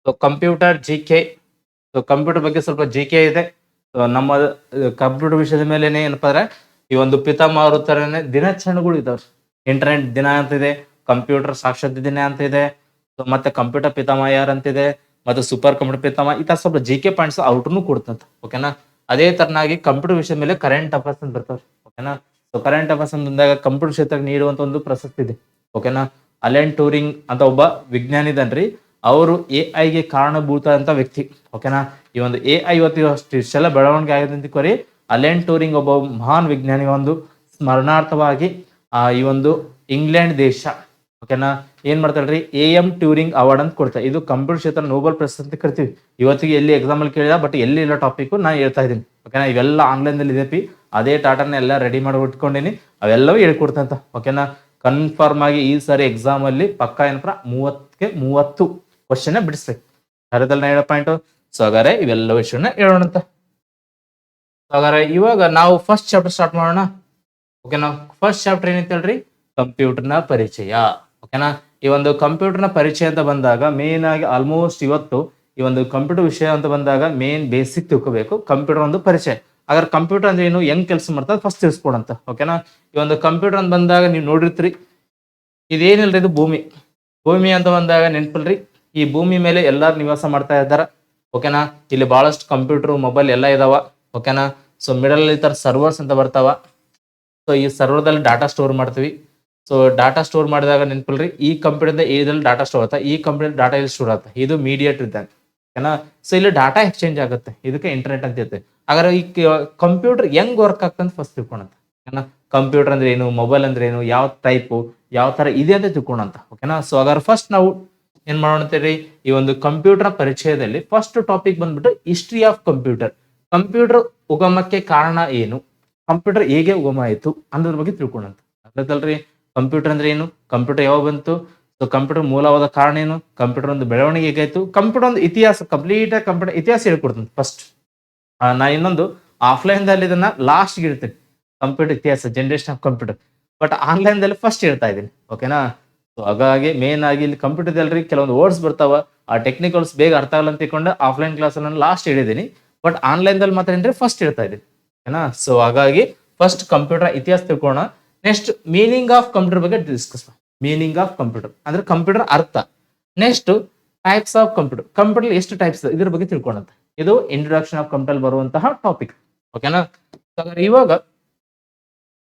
So computer G K. So computer ಬಗ್ಗೆ ಸ್ವಲ್ಪ G K ಇದೆ. ಸೊ ನಮ್ಮ ಕಂಪ್ಯೂಟರ್ ವಿಷಯದ ಮೇಲೆನೆ ಏನಪ್ಪಾ ಅಂದ್ರೆ ಈ ಒಂದು ಪಿತಾಮಹರು ತರನೇ ದಿನಾಚರಣೆಗಳು ಇದಾವ್ರಿ. ಇಂಟರ್ನೆಟ್ ದಿನ ಅಂತ ಇದೆ, ಕಂಪ್ಯೂಟರ್ ಸಾಕ್ಷರತೆ ದಿನ ಅಂತ ಇದೆ, ಸೊ ಮತ್ತೆ ಕಂಪ್ಯೂಟರ್ ಪಿತಾಮಹ ಯಾರು ಅಂತಿದೆ, ಮತ್ತೆ ಸೂಪರ್ ಕಂಪ್ಯೂಟರ್ ಪಿತಾಮಹ ಈ ತರ ಸ್ವಲ್ಪ ಜಿ ಕೆ ಪಾಯಿಂಟ್ಸ್ ಔಟ್ನು ಕೊಡ್ತಂತ. ಓಕೆನಾ. ಅದೇ ತರನಾಗಿ ಕಂಪ್ಯೂಟರ್ ವಿಷಯದ ಮೇಲೆ ಕರೆಂಟ್ ಅಫೇರ್ಸ್ ಅಂತ ಬರ್ತಾವ್ರಿ. ಓಕೆನಾ. ಸೊ ಕರೆಂಟ್ ಅಫೇರ್ಸ್ ಬಂದಾಗ ಕಂಪ್ಯೂಟರ್ ಕ್ಷೇತ್ರಕ್ಕೆ ನೀಡುವಂತ ಒಂದು ಪ್ರಶಸ್ತಿ ಇದೆ. ಓಕೆನಾ. ಅಲೆನ್ ಟ್ಯೂರಿಂಗ್ ಅಂತ ಒಬ್ಬ ವಿಜ್ಞಾನಿ ಇದಾನ್ರಿ. ಅವರು ಎ ಗೆ ಕಾರಣಭೂತ ಅಂತ ವ್ಯಕ್ತಿ. ಓಕೆನಾ. ಈ ಒಂದು ಎ ಇವತ್ತು ಇಷ್ಟೆಲ್ಲ ಬೆಳವಣಿಗೆ ಆಗಿದೆ ಅಂತ ಕೋರಿ ಅಲೆನ್ ಟ್ಯೂರಿಂಗ್ ಒಬ್ಬ ಮಹಾನ್ ವಿಜ್ಞಾನಿ ಒಂದು ಸ್ಮರಣಾರ್ಥವಾಗಿ ಈ ಒಂದು ಇಂಗ್ಲೆಂಡ್ ದೇಶ ಓಕೆನಾ ಏನ್ ಮಾಡ್ತಾಳ್ರಿ ಟ್ಯೂರಿಂಗ್ ಅವಾರ್ಡ್ ಅಂತ ಕೊಡ್ತಾರೆ. ಇದು ಕಂಪ್ಯೂಟರ್ ಕ್ಷೇತ್ರ ನೋಬೆಲ್ ಪ್ರಶಸ್ತಿ ಅಂತ ಕರಿತೀವಿ. ಇವತ್ತಿಗೆ ಎಲ್ಲಿ ಎಕ್ಸಾಮ್ ಅಲ್ಲಿ ಕೇಳಿದ ಬಟ್ ಎಲ್ಲಿ ಇಲ್ಲ ಟಾಪಿಕ್ ನಾ ಹೇಳ್ತಾ ಇದ್ದೀನಿ. ಓಕೆನಾ. ಇವೆಲ್ಲ ಆನ್ಲೈನ್ ದಲ್ಲಿ ಇದೆ ಅದೇ ಟಾಟಾನ ಎಲ್ಲ ರೆಡಿ ಮಾಡಿ ಇಟ್ಕೊಂಡಿನಿ, ಅವೆಲ್ಲವೂ ಹೇಳ್ಕೊಡ್ತಂತ. ಓಕೆನಾ. ಕನ್ಫರ್ಮ್ ಆಗಿ ಈ ಸಾರಿ ಎಕ್ಸಾಮ್ ಅಲ್ಲಿ ಪಕ್ಕ ಏನಪ್ಪ 30 ಕ್ವಶನ್ ಬಿಡಿಸ್ಬೇಕು. ಅರದಲ್ಲಿ 7 ಪಾಯಿಂಟ್. ಸೊ ಹಾಗಾದ್ರೆ ಇವೆಲ್ಲ ವಿಷಯನ ಹೇಳೋಣಂತ. ಹಾಗಾದ್ರೆ ಇವಾಗ ನಾವು ಫಸ್ಟ್ ಚಾಪ್ಟರ್ ಸ್ಟಾರ್ಟ್ ಮಾಡೋಣ. ಓಕೆನಾ. ಫಸ್ಟ್ ಚಾಪ್ಟರ್ ಏನಂತ ಹೇಳ್ರಿ, ಕಂಪ್ಯೂಟರ್ನ ಪರಿಚಯ. ಓಕೆನಾ. ಈ ಒಂದು ಕಂಪ್ಯೂಟರ್ನ ಪರಿಚಯ ಅಂತ ಬಂದಾಗ ಮೇನ್ ಆಗಿ ಆಲ್ಮೋಸ್ಟ್ ಇವತ್ತು ಈ ಒಂದು ಕಂಪ್ಯೂಟರ್ ವಿಷಯ ಅಂತ ಬಂದಾಗ ಮೇನ್ ಬೇಸಿಕ್ ತಿಳ್ಕೋಬೇಕು ಕಂಪ್ಯೂಟರ್ ಒಂದು ಪರಿಚಯ. ಹಾಗಾದ್ರೆ ಕಂಪ್ಯೂಟರ್ ಅಂದ್ರೆ ಏನು, ಹೆಂಗ್ ಕೆಲಸ ಮಾಡ್ತಾರೆ ಫಸ್ಟ್ ತಿಳಿಸ್ಕೊಡಂತ. ಓಕೆನಾ. ಈ ಒಂದು ಕಂಪ್ಯೂಟರ್ ಅಂತ ಬಂದಾಗ ನೀವು ನೋಡಿರ್ತೀರಿ, ಇದೇನಿಲ್ರಿ ಇದು ಭೂಮಿ ಅಂತ ಬಂದಾಗ ನೆನ್ಪಿಲ್ರಿ, ಈ ಭೂಮಿ ಮೇಲೆ ಎಲ್ಲಾರು ನಿವಾಸ ಮಾಡ್ತಾ ಇದ್ದಾರ. ಓಕೆನಾ. ಇಲ್ಲಿ ಬಹಳಷ್ಟು ಕಂಪ್ಯೂಟರ್ ಮೊಬೈಲ್ ಎಲ್ಲ ಇದಾವ. ಓಕೆನಾ. ಸೊ ಮಿಡಲ್ ಈ ತರ ಸರ್ವರ್ಸ್ ಅಂತ ಬರ್ತಾವ. ಸೊ ಈ ಸರ್ವರ್ದಲ್ಲಿ ಡಾಟಾ ಸ್ಟೋರ್ ಮಾಡ್ತೀವಿ. ಸೊ ಡಾಟಾ ಸ್ಟೋರ್ ಮಾಡಿದಾಗ ನೆನ್ಪಿಲ್ರಿ, ಈ ಕಂಪ್ಯೂಟರ್ ಏದಲ್ಲಿ ಡಾಟಾ ಸ್ಟೋರ್ ಆಗುತ್ತೆ, ಈ ಕಂಪ್ಯೂಟರ್ ಡಾಟಾ ಇಲ್ಲಿ ಸ್ಟೋರ್ ಆಗುತ್ತೆ. ಇದು ಮೀಡಿಯೇಟ್ ಇದ್ದಂಗೆ. ಓಕೆನಾ. ಸೊ ಇಲ್ಲಿ ಡಾಟಾ ಎಕ್ಸ್ಚೇಂಜ್ ಆಗುತ್ತೆ, ಇದಕ್ಕೆ ಇಂಟರ್ನೆಟ್ ಅಂತ ಇರುತ್ತೆ. ಹಾಗಾದ್ರೆ ಈ ಕಂಪ್ಯೂಟರ್ ಹೆಂಗ್ ವರ್ಕ್ ಆಗ್ತಂತ ಫಸ್ಟ್ ತಿಳ್ಕೊಳಂತ. ಓಕೆನಾ. ಕಂಪ್ಯೂಟರ್ ಅಂದ್ರೆ ಏನು, ಮೊಬೈಲ್ ಅಂದ್ರೆ ಏನು, ಯಾವ ಟೈಪು ಯಾವ ತರ ಇದೆ ಅಂತ ತಿಳ್ಕೊಳಂತ. ಓಕೆನಾ. ಸೊ ಹಾಗಾದ್ರೆ ಫಸ್ಟ್ ನಾವು ಏನ್ ಮಾಡೋಣ ಅಂತೀರಿ, ಈ ಒಂದು ಕಂಪ್ಯೂಟರ್ ಪರಿಚಯದಲ್ಲಿ ಫಸ್ಟ್ ಟಾಪಿಕ್ ಬಂದ್ಬಿಟ್ಟು ಹಿಸ್ಟ್ರಿ ಆಫ್ ಕಂಪ್ಯೂಟರ್. ಕಂಪ್ಯೂಟರ್ ಉಗಮಕ್ಕೆ ಕಾರಣ ಏನು, ಕಂಪ್ಯೂಟರ್ ಹೇಗೆ ಉಗಮ ಆಯಿತು ಅನ್ನೋದ್ರ ಬಗ್ಗೆ ತಿಳ್ಕೊಳಂತ. ಅರ್ಥಲ್ರಿ. ಕಂಪ್ಯೂಟರ್ ಅಂದ್ರೆ ಏನು, ಕಂಪ್ಯೂಟರ್ ಯಾವಾಗ ಬಂತು, ಸೊ ಕಂಪ್ಯೂಟರ್ ಮೂಲವಾದ ಕಾರಣ ಏನು, ಕಂಪ್ಯೂಟರ್ ಒಂದು ಬೆಳವಣಿಗೆ ಹೇಗಾಯ್ತು, ಕಂಪ್ಯೂಟರ್ ಒಂದು ಇತಿಹಾಸ ಕಂಪ್ಲೀಟ್ ಕಂಪ್ಯೂಟರ್ ಇತಿಹಾಸ ಹೇಳ್ಕೊಡ್ತೀನಿ ಫಸ್ಟ್. ನಾ ಇನ್ನೊಂದು ಆಫ್ಲೈನ್ ದಲ್ಲಿ ಇದನ್ನ ಲಾಸ್ಟ್ ಇರ್ತೀನಿ, ಕಂಪ್ಯೂಟರ್ ಇತಿಹಾಸ generation of computer. But online ದಲ್ಲಿ ಫಸ್ಟ್ ಹೇಳ್ತಾ ಇದ್ದೀನಿ. ಓಕೆನಾ. ಸೊ ಹಾಗಾಗಿ ಮೇನ್ ಆಗಿ ಇಲ್ಲಿ ಕಂಪ್ಯೂಟರ್ ಅಲ್ರಿ ಕೆಲವೊಂದು ವರ್ಡ್ಸ್ ಬರ್ತಾವ, ಆ ಟೆಕ್ನಿಕಲ್ಸ್ ಬೇಗ ಅರ್ಥ ಆಗಲ್ಲ ಅಂತ ತಿಳ್ಕೊಂಡು ಆಫ್ಲೈನ್ ಕ್ಲಾಸ್ ನಾನು ಲಾಸ್ಟ್ ಹೇಳಿದ್ದೀನಿ. ಬಟ್ ಆನ್ಲೈನ್ ದಲ್ಲಿ ಮಾತ್ರ ಏನ್ರಿ ಫಸ್ಟ್ ಹೇಳ್ತಾ ಇದ್ದೀನಿ. ಓಕೆನಾ. ಸೊ ಹಾಗಾಗಿ ಫಸ್ಟ್ ಕಂಪ್ಯೂಟರ್ ಇತಿಹಾಸ ತಿಳ್ಕೊಳ್ಳೋಣ. ನೆಕ್ಸ್ಟ್ ಮೀನಿಂಗ್ ಆಫ್ ಕಂಪ್ಯೂಟರ್ ಬಗ್ಗೆ ಡಿಸ್ಕಸ್ ಮಾಡಿ. ಮೀನಿಂಗ್ ಆಫ್ ಕಂಪ್ಯೂಟರ್ ಅಂದ್ರೆ ಕಂಪ್ಯೂಟರ್ ಅರ್ಥ. Next types of computer, computer ಎಷ್ಟು ಟೈಪ್ಸ್ ಇದ್ರ ಬಗ್ಗೆ ತಿಳ್ಕೊಳ್ಳೋಣ. ಇದು ಇಂಟ್ರೊಡಕ್ಷನ್ ಆಫ್ ಕಂಪ್ಯೂಟರ್ ಬರುವಂತಹ ಟಾಪಿಕ್. ಓಕೆನಾ. ಇವಾಗ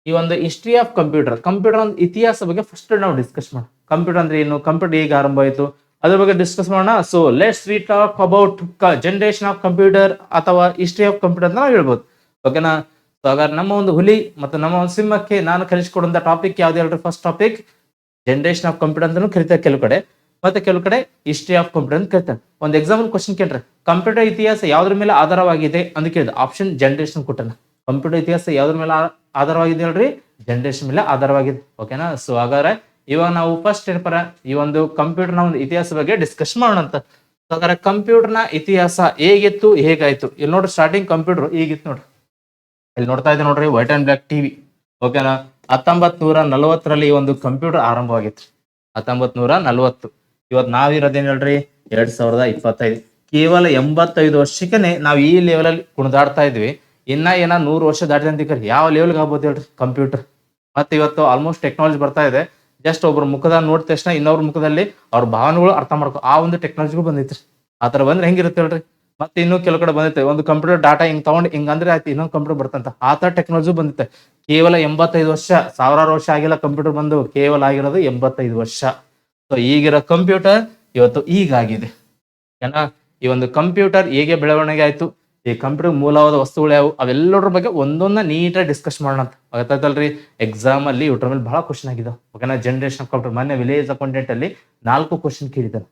ಈ ಒಂದು ಹಿಸ್ಟ್ರಿ ಆಫ್ ಕಂಪ್ಯೂಟರ್, ಕಂಪ್ಯೂಟರ್ ಒಂದು ಇತಿಹಾಸ ಬಗ್ಗೆ ಫಸ್ಟ್ ನಾವು ಡಿಸ್ಕಸ್ ಮಾಡೋಣ. ಕಂಪ್ಯೂಟರ್ ಅಂದ್ರೆ ಏನು, ಕಂಪ್ಯೂಟರ್ ಹೇಗೆ ಆರಂಭ ಆಯಿತು ಅದ್ರ ಬಗ್ಗೆ ಡಿಸ್ಕಸ್ ಮಾಡೋಣ. So let's we talk about generation of computer ಅಥವಾ ಹಿಸ್ಟ್ರಿ ಆಫ್ ಕಂಪ್ಯೂಟರ್ ಅಂತ ನಾವು ಹೇಳ್ಬೋದು. ಓಕೆನಾ. ಸೊ ಹಾಗಾದ್ರೆ ನಮ್ಮ ಒಂದು ಹುಲಿ ಮತ್ತು ನಮ್ಮ ಒಂದು ಸಿಂಹಕ್ಕೆ ನಾನು ಕಲಿಸಿಕೊಡುವಂತ ಟಾಪಿಕ್ ಯಾವ್ದು ಹೇಳ್ರಿ, first topic generation of computer ಅಂತಾನು ಕರಿತಾರೆ ಕೆಲವು ಕಡೆ, ಮತ್ತೆ ಕೆಲವು ಕಡೆ ಹಿಸ್ಟ್ರಿ ಆಫ್ ಕಂಪ್ಯೂಟರ್ ಅಂತ ಕರಿತಾರೆ. ಒಂದು ಎಕ್ಸಾಂಪಲ್ ಕ್ವಶನ್ ಕೇಳ್ರೆ, ಕಂಪ್ಯೂಟರ್ ಇತಿಹಾಸ ಯಾವ್ದ್ರ ಮೇಲೆ ಆಧಾರವಾಗಿದೆ ಅಂತ ಕೇಳಿದ ಆಪ್ಷನ್ ಜನರೇಷನ್ ಕೊಟ್ಟನ. ಕಂಪ್ಯೂಟರ್ ಇತಿಹಾಸ ಯಾವ್ದ್ರ ಮೇಲೆ ಆಧಾರವಾಗಿದೆ ಹೇಳ್ರಿ, ಜನರೇಷನ್ ಮೇಲೆ ಆಧಾರವಾಗಿದೆ. ಓಕೆನಾ. ಸೊ ಹಾಗಾದ್ರೆ ಇವಾಗ ನಾವು ಫಸ್ಟ್ ಏನಪ್ಪ ಈ ಒಂದು ಕಂಪ್ಯೂಟರ್ ನ ಒಂದು ಇತಿಹಾಸ ಬಗ್ಗೆ ಡಿಸ್ಕಸ್ ಮಾಡೋಣ ಅಂತ. ಹಾಗಾದ್ರೆ ಕಂಪ್ಯೂಟರ್ ನ ಇತಿಹಾಸ ಹೇಗಿತ್ತು ಹೇಗಾಯ್ತು, ಇಲ್ಲಿ ನೋಡ್ರಿ ಸ್ಟಾರ್ಟಿಂಗ್ ಕಂಪ್ಯೂಟರ್ ಹೇಗಿತ್ತು ನೋಡ್ರಿ, ಇಲ್ಲಿ ನೋಡ್ತಾ ಇದ್ದೆ ನೋಡ್ರಿ ವೈಟ್ ಅಂಡ್ ಬ್ಲಾಕ್ ಟಿವಿ. ಓಕೆನಾ. 1940ರಲ್ಲಿ ಈ ಒಂದು ಕಂಪ್ಯೂಟರ್ ಆರಂಭವಾಗಿತ್ತು. 1940. ಇವತ್ತು ನಾವಿರೋದೇನ್ ಹೇಳ್ರಿ 2025. ಕೇವಲ 85 ವರ್ಷಕ್ಕನೆ ನಾವು ಈ ಲೆವೆಲ್ ಅಲ್ಲಿ ಕುಣಿದಾಡ್ತಾ ಇದ್ವಿ. ಇನ್ನ 100 ವರ್ಷ ದಾಟಿದೆ ಅಂತ ಯಾವ ಲೆವೆಲ್ಗೆ ಆಗ್ಬೋದು ಹೇಳ್ರಿ ಕಂಪ್ಯೂಟರ್. ಮತ್ತೆ ಇವತ್ತು ಆಲ್ಮೋಸ್ಟ್ ಟೆಕ್ನಾಲಜಿ ಬರ್ತಾ ಇದೆ. ಜಸ್ಟ್ ಒಬ್ರು ಮುಖದ ನೋಡಿದ ತಕ್ಷಣ ಇನ್ನೊಬ್ರ ಮುಖದಲ್ಲಿ ಅವ್ರ ಭಾವನೆಗಳು ಅರ್ಥ ಮಾಡ್ಕೊ ಆ ಒಂದು ಟೆಕ್ನಾಲಜಿಗೂ ಬಂದೈತ್ರಿ. ಆತರ ಬಂದ್ರೆ ಹೆಂಗಿರುತ್ತೆ ಹೇಳ್ರಿ. ಮತ್ತೆ ಇನ್ನು ಕೆಲವು ಕಡೆ ಬಂದೈತೆ, ಒಂದು ಕಂಪ್ಯೂಟರ್ ಡಾಟಾ ಹಿಂಗ್ ತಗೊಂಡು ಹಿಂಗ್ ಅಂದ್ರೆ ಆಯ್ತು ಇನ್ನೊಂದು ಕಂಪ್ಯೂಟರ್ ಬರ್ತಂತ ಆ ತರ ಟೆಕ್ನಾಲಜಿ ಬಂದಿತ್ತೆ. ಕೇವಲ 85 ವರ್ಷ, ಸಾವಿರಾರು ವರ್ಷ ಆಗಿಲ್ಲ ಕಂಪ್ಯೂಟರ್ ಬಂದು, ಕೇವಲ ಆಗಿರೋದು 85 ವರ್ಷ. ಸೊ ಈಗಿರೋ ಕಂಪ್ಯೂಟರ್ ಇವತ್ತು ಈಗಾಗಿದೆ. ಏನ ಈ ಒಂದು ಕಂಪ್ಯೂಟರ್ ಹೇಗೆ ಬೆಳವಣಿಗೆ ಆಯ್ತು, ಈ ಕಂಪ್ಯೂಟರ್ ಮೂಲವಾದ ವಸ್ತುಗಳು ಯಾವುವು, ಅವೆಲ್ಲರ ಬಗ್ಗೆ ಒಂದೊಂದ ನೀಟಾಗಿ ಡಿಸ್ಕಸ್ ಮಾಡೋಣ ಅಂತ. ಗೊತ್ತಾಯ್ತಲ್ರಿ. ಎಕ್ಸಾಮ್ ಅಲ್ಲಿ ಇವ್ರ ಮೇಲೆ ಬಹಳ ಕ್ವಶನ್ ಆಗಿದಾವ. ಓಕೆನಾ. ಜನರೇಷನ್ ಆಫ್ ಕಂಪ್ಯೂಟರ್ ಮೊನ್ನೆ ವಿಲೇಜ್ ಅಕೌಂಟೆಂಟ್ ಅಲ್ಲಿ 4 ಕ್ವಶನ್ ಕೇಳಿದಾರೆ.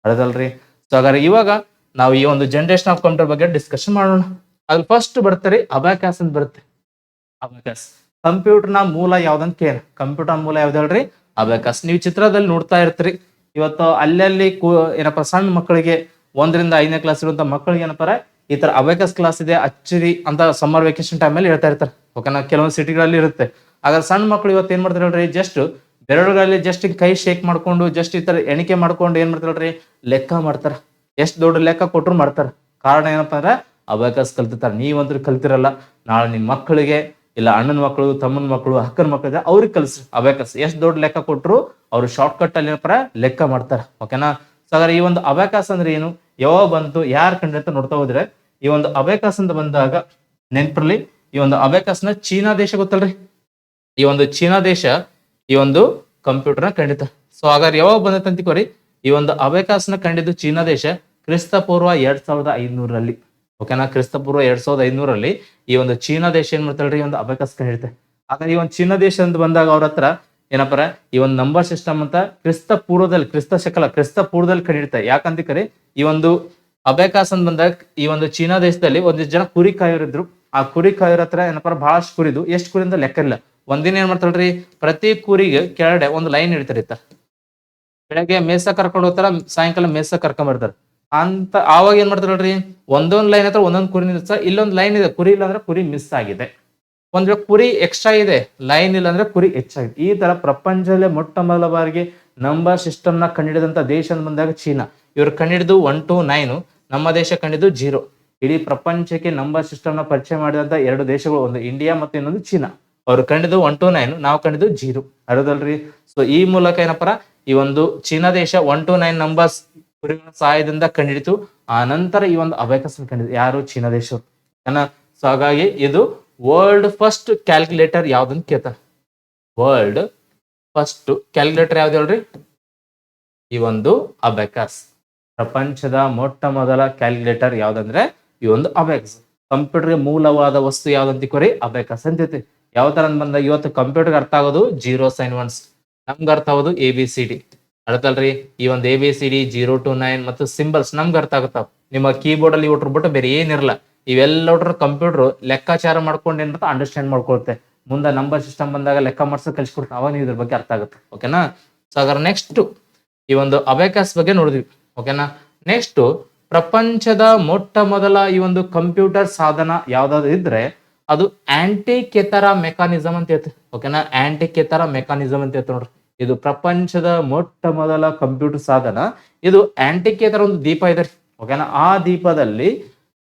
ಅದಲ್ರಿ. ಸೊ ಹಾಗಾದ್ರೆ ಇವಾಗ ನಾವು ಈ ಒಂದು ಜನರೇಷನ್ ಆಫ್ ಕಂಪ್ಯೂಟರ್ ಬಗ್ಗೆ ಡಿಸ್ಕಷನ್ ಮಾಡೋಣ. ಅಲ್ಲಿ ಫಸ್ಟ್ ಬರ್ತಾರೆ ಅಬಾಕಸ್ ಅಂತ ಬರುತ್ತೆ. ಅಬಾಕಸ್ ಕಂಪ್ಯೂಟರ್ ನ ಮೂಲ ಯಾವ್ದಂತ ಕೇಳ, ಕಂಪ್ಯೂಟರ್ ಮೂಲ ಯಾವ್ದು ಹೇಳ್ರಿ, ಅಬಾಕಸ್. ನೀವು ಚಿತ್ರದಲ್ಲಿ ನೋಡ್ತಾ ಇರ್ತೀರಿ. ಇವತ್ತು ಅಲ್ಲಲ್ಲಿ ಏನಪ್ಪಾ ಸಣ್ಣ ಮಕ್ಕಳಿಗೆ 1ರಿಂದ 5ನೇ ಕ್ಲಾಸ್ ಇರುವಂತ ಮಕ್ಕಳಿಗೆ ಏನಪ್ಪಾರ ಈ ತರ ಅಬಾಕಸ್ ಕ್ಲಾಸ್ ಇದೆ ಹಚ್ಚಿರಿ ಅಂತ ಸಮ್ಮರ್ ವೆಕೇಶನ್ ಟೈಮ್ ಅಲ್ಲಿ ಹೇಳ್ತಾ ಇರ್ತಾರೆ. ಓಕೆನಾ. ಕೆಲವೊಂದು ಸಿಟಿಗಳಲ್ಲಿ ಇರುತ್ತೆ. ಹಾಗಾದ್ರೆ ಸಣ್ಣ ಮಕ್ಕಳು ಇವತ್ತು ಏನ್ ಮಾಡ್ತಾರೆ ಹೇಳ್ರಿ, ಜಸ್ಟ್ ಬೆರಳುಗಳಲ್ಲಿ ಜಸ್ಟ್ ಕೈ ಶೇಕ್ ಮಾಡ್ಕೊಂಡು ಜಸ್ಟ್ ಈ ತರ ಎಣಿಕೆ ಮಾಡ್ಕೊಂಡು ಏನ್ ಮಾಡ್ತಾರೆ ಹೇಳ್ರಿ, ಲೆಕ್ಕ ಮಾಡ್ತಾರ. ಎಷ್ಟು ದೊಡ್ಡ ಲೆಕ್ಕ ಕೊಟ್ಟರು ಮಾಡ್ತಾರೆ. ಕಾರಣ ಏನಪ್ಪಾ ಅಂದ್ರೆ ಅಬಾಕಸ್ ಕಲ್ತಿರ್ತಾರೆ. ನೀವಂದ್ರೂ ಕಲ್ತಿರಲ್ಲ, ನಾಳೆ ನಿಮ್ಮ ಮಕ್ಕಳಿಗೆ ಇಲ್ಲ ಅಣ್ಣನ ಮಕ್ಕಳು, ತಮ್ಮನ ಮಕ್ಕಳು, ಅಕ್ಕನ ಮಕ್ಕಳಿಗೆ ಅವ್ರಿಗೆ ಕಲ್ಸ್ರಿ ಅಬಾಕಸ್. ಎಷ್ಟು ದೊಡ್ಡ ಲೆಕ್ಕ ಕೊಟ್ಟರು ಅವ್ರು ಶಾರ್ಟ್ ಕಟ್ ಅಲ್ಲಿ ಏನಪ್ಪ ಲೆಕ್ಕ ಮಾಡ್ತಾರೆ. ಓಕೆನಾ. ಸೊ ಹಾಗಾದ್ರೆ ಈ ಒಂದು ಅಬಾಕಸ್ ಅಂದ್ರೆ ಏನು, ಯಾವಾಗ ಬಂತು, ಯಾರು ಕಂಡ್ರಿ ಅಂತ ನೋಡ್ತಾ ಹೋದ್ರೆ, ಈ ಒಂದು ಅಬಾಕಸ್ ಅಂತ ಬಂದಾಗ ನೆನ್ಪಿರ್ಲಿ, ಈ ಒಂದು ಅಬಾಕಸ್ ನ ಚೀನಾ ದೇಶ ಗೊತ್ತಲ್ರಿ, ಈ ಒಂದು ಚೀನಾ ದೇಶ ಈ ಒಂದು ಕಂಪ್ಯೂಟರ್ ನ ಕಂಡಿತ. ಸೊ ಹಾಗಾದ್ರೆ ಯಾವಾಗ ಬಂದೈತೆ ಅಂತಿಕೋರಿ, ಈ ಒಂದು ಅಬಾಕಸ್ ನ ಕಂಡಿದ್ದು ಚೀನಾ ದೇಶ ಕ್ರಿಸ್ತ ಪೂರ್ವ 2500ರಲ್ಲಿ. ಓಕೆನಾ. ಕ್ರಿಸ್ತ ಪೂರ್ವ 2500ರಲ್ಲಿ ಈ ಒಂದು ಚೀನಾ ದೇಶ ಏನ್ ಮಾಡ್ತಾಳ್ರಿ, ಈ ಒಂದು ಅಬಾಕಸ್ ಕಂಡಿರುತ್ತೆ. ಹಾಗಾದ್ರೆ ಈ ಒಂದು ಚೀನಾ ದೇಶ ಅಂತ ಬಂದಾಗ ಅವ್ರ ಹತ್ರ ಏನಪ್ಪ ಈ ಒಂದು ನಂಬರ್ ಸಿಸ್ಟಮ್ ಅಂತ ಕ್ರಿಸ್ತ ಪೂರ್ವದಲ್ಲಿ ಕಂಡಿಡ್ತಾರೆ. ಯಾಕಂತ ಕರಿ ಈ ಒಂದು ಅಬಾಕಸ್ ಅಂತ ಬಂದಾಗ ಈ ಒಂದು ಚೀನಾ ದೇಶದಲ್ಲಿ ಒಂದಿಷ್ಟು ಜನ ಕುರಿ ಕಾಯೋರಿದ್ರು. ಆ ಕುರಿ ಕಾಯೋರ ಹತ್ರ ಏನಪ್ಪ ಬಹಳಷ್ಟು ಕುರಿದು, ಎಷ್ಟು ಕುರಿ ಅಂತ ಲೆಕ್ಕ ಇಲ್ಲ. ಒಂದಿನ ಏನ್ ಮಾಡ್ತಾಳ್ರಿ, ಪ್ರತಿ ಕುರಿಗೆ ಕೆಳಗಡೆ ಒಂದು ಲೈನ್ ಇಡ್ತಾರಿತ್ತ. ಬೆಳಗ್ಗೆ ಮೇಸ ಕರ್ಕೊಂಡು ಹೋಗ್ತಾರ, ಸಾಯಂಕಾಲ ಮೇಸ ಕರ್ಕೊಂಡ್ ಬರ್ತಾರ ಅಂತ. ಆವಾಗ ಏನ್ ಮಾಡ್ತಾರಲ್ರಿ, ಒಂದೊಂದ್ ಲೈನ್ ಹತ್ರ ಒಂದೊಂದ್ ಕುರಿ ನಿಲ್ಸ. ಇಲ್ಲೊಂದ್ ಲೈನ್ ಇದೆ, ಕುರಿ ಇಲ್ಲ ಅಂದ್ರೆ ಕುರಿ ಮಿಸ್ ಆಗಿದೆ. ಒಂದ್ ವೇಳೆ ಕುರಿ ಎಕ್ಸ್ಟ್ರಾ ಇದೆ, ಲೈನ್ ಇಲ್ಲ ಅಂದ್ರೆ ಕುರಿ ಹೆಚ್ಚಾಗಿದೆ. ಈ ತರ ಪ್ರಪಂಚದಲ್ಲೇ ಮೊಟ್ಟ ಮೊದಲ ಬಾರಿಗೆ ನಂಬರ್ ಸಿಸ್ಟಮ್ ನ ಕಂಡಿಡಿದಂತ ದೇಶ ಬಂದಾಗ ಚೀನಾ. ಇವ್ರು ಕಂಡಿಡಿದು 1 to 9, ನಮ್ಮ ದೇಶ ಕಂಡಿದ್ದು 0. ಇಡೀ ಪ್ರಪಂಚಕ್ಕೆ ನಂಬರ್ ಸಿಸ್ಟಮ್ ನ ಪರಿಚಯ ಮಾಡಿದಂತ 2 ದೇಶಗಳು, ಒಂದು ಇಂಡಿಯಾ ಮತ್ತು ಇನ್ನೊಂದು ಚೀನಾ. ಅವ್ರು ಕಂಡಿದ್ದು 1 to 9, ನಾವು ಕಂಡಿದ್ದು 0. ಅರೋದಲ್ರಿ. ಸೊ ಈ ಮೂಲಕ ಏನಪ್ಪರ ಈ ಒಂದು ಚೀನಾ ದೇಶ 1 to 9 ನಂಬರ್ಸ್ ಸಹಾಯದಿಂದ ಕಂಡಿಡಿತು. ಆ ನಂತರ ಈ ಒಂದು ಅಬಾಕಸ್ ಕಂಡಿದ್ದು ಯಾರು, ಚೀನಾ ದೇಶ. ಸೊ ಹಾಗಾಗಿ ಇದು ವರ್ಲ್ಡ್ ಫಸ್ಟ್ ಕ್ಯಾಲ್ಕುಲೇಟರ್ ಯಾವ್ದಂತ ಕೇಳ್ತಾನೆ. ವರ್ಲ್ಡ್ ಫಸ್ಟ್ ಕ್ಯಾಲ್ಕುಲೇಟರ್ ಯಾವ್ದು ಹೇಳ್ರಿ, ಈ ಒಂದು ಅಬಾಕಸ್. ಪ್ರಪಂಚದ ಮೊಟ್ಟ ಮೊದಲ ಕ್ಯಾಲ್ಕುಲೇಟರ್ ಯಾವ್ದಂದ್ರೆ ಈ ಒಂದು ಅಬಾಕಸ್. ಕಂಪ್ಯೂಟರ್ಗೆ ಮೂಲವಾದ ವಸ್ತು ಯಾವ್ದಂತಿಕೋರಿ, ಅಬಾಕಸ್ ಅಂತೈತಿ. ಯಾವ ತರ ಬಂದಾಗ ಇವತ್ತು ಕಂಪ್ಯೂಟರ್ಗೆ ಅರ್ಥ ಆಗೋದು 0 sign 1s, ನಮ್ಗೆ ಅರ್ಥ ಆಗೋದು ABCD. ಅರ್ಥಲ್ರಿ. ಈ ಒಂದು ABCD 0 to 9 ಮತ್ತು ಸಿಂಬಲ್ಸ್ ನಮ್ಗೆ ಅರ್ಥ ಆಗುತ್ತಾವ. ನಿಮ್ಮ ಕೀಬೋರ್ಡ್ ಅಲ್ಲಿ ಒಟ್ರು ಬಿಟ್ಟು ಬೇರೆ ಏನಿರಲ್ಲ. ಇವೆಲ್ಲೋಟ್ರ ಕಂಪ್ಯೂಟರ್ ಲೆಕ್ಕಾಚಾರ ಮಾಡ್ಕೊಂಡು ಏನ್ ಅಂಡರ್ಸ್ಟ್ಯಾಂಡ್ ಮಾಡ್ಕೊಳುತ್ತೆ. ಮುಂದೆ ನಂಬರ್ ಸಿಸ್ಟಮ್ ಬಂದಾಗ ಲೆಕ್ಕ ಮಾಡ್ಸೋ ಕಲಿಸ್ಕೊಡ್ತಾರೆ, ಅವಾಗ ನೀವು ಇದ್ರ ಬಗ್ಗೆ ಅರ್ಥ ಆಗುತ್ತೆ. ಓಕೆನಾ. ಸೊ ಹಾಗಾದ್ರೆ ನೆಕ್ಸ್ಟ್ ಈ ಒಂದು ಅಬಾಕಸ್ ಬಗ್ಗೆ ನೋಡಿದ್ವಿ. ಓಕೆನಾ. ನೆಕ್ಸ್ಟ್ ಪ್ರಪಂಚದ ಮೊಟ್ಟ ಮೊದಲ ಈ ಒಂದು ಕಂಪ್ಯೂಟರ್ ಸಾಧನ ಯಾವ್ದಾದ್ರು ಇದ್ರೆ ಅದು ಆಂಟಿಕೇತರ ಮೆಕಾನಿಸಮ್ ಅಂತ ಹೇಳ್ತೀವಿ. ಓಕೆನಾ. ಆಂಟಿಕೇತರ ಮೆಕಾನಿಸಮ್ ಅಂತ ಹೇಳ್ತೀವಿ ನೋಡ್ರಿ. ಇದು ಪ್ರಪಂಚದ ಮೊಟ್ಟ ಮೊದಲ ಕಂಪ್ಯೂಟರ್ ಸಾಧನ. ಇದು ಆಂಟಿಕೇತರ ಒಂದು ದೀಪ ಇದೆ. ಓಕೆನಾ. ಆ ದೀಪದಲ್ಲಿ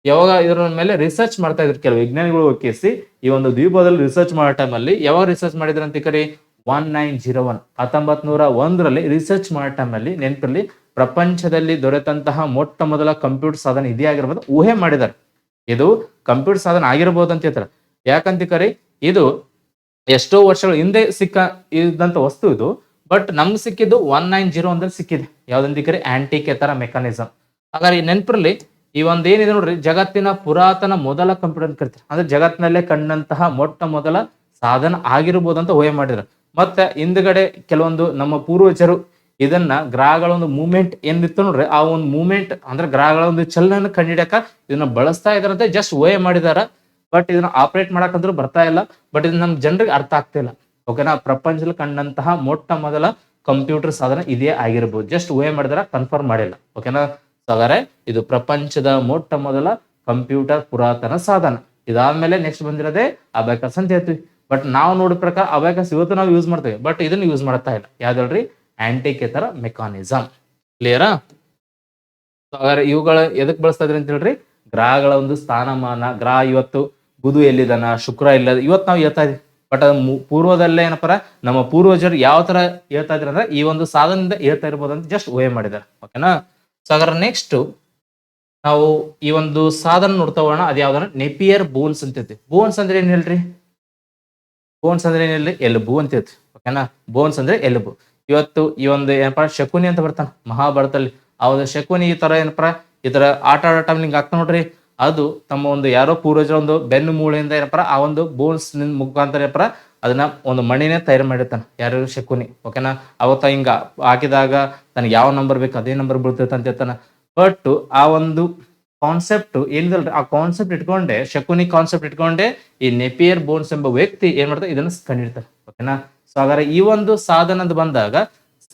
ಯಾವಾಗ ಇದರ ಮೇಲೆ ರಿಸರ್ಚ್ ಮಾಡ್ತಾ ಇದ್ರು ಕೆಲವು ವಿಜ್ಞಾನಿಗಳು ಒಕ್ಕಿಸಿ, ಈ ಒಂದು ದ್ವೀಪದಲ್ಲಿ ರಿಸರ್ಚ್ ಮಾಡೋ ಟೈಮಲ್ಲಿ ಯಾವಾಗ ರಿಸರ್ಚ್ ಮಾಡಿದ್ರು ಅಂತ ಕರಿ 1901 1901ರಲ್ಲಿ ರಿಸರ್ಚ್ ಮಾಡೋ ಟೈಮಲ್ಲಿ ನೆನಪಿರ್ಲಿ, ಪ್ರಪಂಚದಲ್ಲಿ ದೊರೆತಂತಹ ಮೊಟ್ಟ ಮೊದಲ ಕಂಪ್ಯೂಟರ್ ಸಾಧನ ಇದೇ ಆಗಿರ್ಬೋದು ಊಹೆ ಮಾಡಿದ್ದಾರೆ. ಇದು ಕಂಪ್ಯೂಟರ್ ಸಾಧನ ಆಗಿರ್ಬೋದು ಅಂತ ಹೇಳ್ತಾರೆ. ಯಾಕಂತ ಕರಿ ಇದು ಎಷ್ಟೋ ವರ್ಷಗಳ ಹಿಂದೆ ಇದ್ದಂತ ವಸ್ತು ಇದು. ಬಟ್ ನಮ್ಗೆ ಸಿಕ್ಕಿದ್ದು 1901ದಲ್ಲಿ ಸಿಕ್ಕಿದೆ. ಯಾವ್ದಂತ ಕರಿ ಆಂಟಿಕೇತರ ಮೆಕಾನಿಸಮ್. ಹಾಗಾದ್ರೆ ನೆನಪಿರ್ಲಿ, ಈ ಒಂದ್ ಏನಿದೆ ನೋಡ್ರಿ, ಜಗತ್ತಿನ ಪುರಾತನ ಮೊದಲ ಕಂಪ್ಯೂಟರ್ ಅಂತ ಕರಿತಾರೆ. ಅಂದ್ರೆ ಜಗತ್ತಿನಲ್ಲೇ ಕಂಡಂತಹ ಮೊಟ್ಟ ಮೊದಲ ಸಾಧನ ಆಗಿರ್ಬೋದು ಅಂತ ಊಹೆ ಮಾಡಿದ್ರು. ಮತ್ತೆ ಹಿಂದ್ಗಡೆ ಕೆಲವೊಂದು ನಮ್ಮ ಪೂರ್ವಜರು ಇದನ್ನ ಗ್ರಹಗಳ ಒಂದು ಮೂವ್ಮೆಂಟ್ ಏನಿತ್ತು ನೋಡ್ರಿ, ಆ ಒಂದು ಮೂವ್ಮೆಂಟ್ ಅಂದ್ರೆ ಗ್ರಹಗಳ ಒಂದು ಚಲನ ಕಂಡಿಡಕ ಇದನ್ನ ಬಳಸ್ತಾ ಇದಾರಂತೆ ಜಸ್ಟ್ ಊಹೆ ಮಾಡಿದಾರ. ಬಟ್ ಇದನ್ನ ಆಪರೇಟ್ ಮಾಡಕಂದ್ರೂ ಬರ್ತಾ ಇಲ್ಲ. ಬಟ್ ಇದು ನಮ್ ಜನರಿಗೆ ಅರ್ಥ ಆಗ್ತಿಲ್ಲ. ಓಕೆನಾ. ಪ್ರಪಂಚದಲ್ಲಿ ಕಂಡಂತಹ ಮೊಟ್ಟ ಮೊದಲ ಕಂಪ್ಯೂಟರ್ ಸಾಧನ ಇದೇ ಆಗಿರ್ಬೋದು. ಜಸ್ಟ್ ಊಹೆ ಮಾಡಿದಾರ, ಕನ್ಫರ್ಮ್ ಮಾಡಿಲ್ಲ. ಓಕೆನಾ. ಹಾಗಾದ್ರೆ ಇದು ಪ್ರಪಂಚದ ಮೊಟ್ಟ ಮೊದಲ ಕಂಪ್ಯೂಟರ್ ಪುರಾತನ ಸಾಧನ. ಇದಾದ್ಮೇಲೆ ನೆಕ್ಸ್ಟ್ ಬಂದಿರೋದೇ ಅಬಾಕಸ್ ಅಂತ ಹೇಳ್ತೀವಿ. ಬಟ್ ನಾವು ನೋಡಿದ ಪ್ರಕಾರ ಅಬಾಕಸ್ ಇವತ್ತು ನಾವು ಯೂಸ್ ಮಾಡ್ತೇವೆ, ಬಟ್ ಇದನ್ನ ಯೂಸ್ ಮಾಡ್ತಾ ಇಲ್ಲ. ಯಾವ್ದು ಹೇಳ್ರಿ, ಆಂಟಿಕೇತರ ಮೆಕಾನಿಸಮ್. ಕ್ಲಿಯರಾ. ಹಾಗಾದ್ರೆ ಇವುಗಳ ಎದಕ್ ಬಳಸ್ತಾ ಇದ್ರಿ ಅಂತ ಹೇಳ್ರಿ, ಗ್ರಹಗಳ ಒಂದು ಸ್ಥಾನಮಾನ, ಗ್ರಹ ಇವತ್ತು ಬುಧ ಎಲ್ಲಿದಾನ, ಶುಕ್ರ ಇಲ್ಲ, ಇವತ್ತು ನಾವು ಹೇಳ್ತಾ ಇದೀವಿ. ಬಟ್ ಅದು ಪೂರ್ವದಲ್ಲೇ ಏನಪ್ಪ ನಮ್ಮ ಪೂರ್ವಜರು ಯಾವ ತರ ಹೇಳ್ತಾ ಇದ್ರ ಅಂದ್ರೆ ಈ ಒಂದು ಸಾಧನದಿಂದ ಹೇಳ್ತಾ ಇರ್ಬೋದು ಅಂತ ಜಸ್ಟ್ ಊಹೆ ಮಾಡಿದ್ದಾರೆ. ಓಕೆನಾ. ಸೊ ಹಾಗಾದ್ರೆ ನೆಕ್ಸ್ಟ್ ನಾವು ಈ ಒಂದು ಸಾಧನ ನೋಡ್ತಾ ಹೋಗೋಣ. ಅದ್ ಯಾವ್ದಾರ ನೆಪಿಯರ್ ಬೋನ್ಸ್ ಅಂತ ಹೇಳ್ತೀವಿ. ಬೋನ್ಸ್ ಅಂದ್ರೆ ಏನ್ ಹೇಳ್ರಿ, ಬೋನ್ಸ್ ಅಂದ್ರೆ ಏನ್ ಹೇಳ್ರಿ, ಎಲುಬು ಅಂತ ಹೇಳ್ತೀವಿ. ಓಕೆನಾ. ಬೋನ್ಸ್ ಅಂದ್ರೆ ಎಲುಬು. ಇವತ್ತು ಈ ಒಂದು ಏನಪ್ಪ ಶಕುನಿ ಅಂತ ಬರ್ತಾನ ಮಹಾಭಾರತದಲ್ಲಿ. ಆ ಒಂದು ಶಕುನಿ ಈ ತರ ಏನಪ್ಪ ಈ ತರ ಆಟ ಆಡೋ ಟೈಮ್ ಹಿಂಗ್ ಆಗ್ತಾ ನೋಡ್ರಿ, ಅದು ತಮ್ಮ ಒಂದು ಯಾರೋ ಪೂರ್ವಜರ ಒಂದು ಬೆನ್ನು ಮೂಳೆಯಿಂದ ಏನಪ್ಪ ಆ ಒಂದು ಬೋನ್ಸ್ ಮುಖಾಂತರ ಏನಪ್ಪ ಅದನ್ನ ಒಂದು ಮಣಿನೇ ತಯಾರು ಮಾಡಿರ್ತಾನೆ ಯಾರು, ಶಕುನಿ. ಓಕೆನಾ. ಅವತ್ತ ಹಿಂಗ ಹಾಕಿದಾಗ ತನಗೆ ಯಾವ ನಂಬರ್ ಬೇಕು ಅದೇ ನಂಬರ್ ಬೀಳ್ತೈತೆ ಅಂತ ಹೇಳ್ತಾನ. ಬಟ್ ಆ ಒಂದು ಕಾನ್ಸೆಪ್ಟ್ ಏನಿದಲ್ರಿ, ಆ ಕಾನ್ಸೆಪ್ಟ್ ಇಟ್ಕೊಂಡೆ, ಶಕುನಿ ಕಾನ್ಸೆಪ್ಟ್ ಇಟ್ಕೊಂಡೆ ಈ ನೆಪಿಯರ್ ಬೋನ್ಸ್ ಎಂಬ ವ್ಯಕ್ತಿ ಏನ್ ಮಾಡ್ತಾರೆ, ಇದನ್ನ ಕಂಡಿಡ್ತಾರೆ. ಓಕೆನಾ. ಸೊ ಹಾಗಾದ್ರೆ ಈ ಒಂದು ಸಾಧನದ ಬಂದಾಗ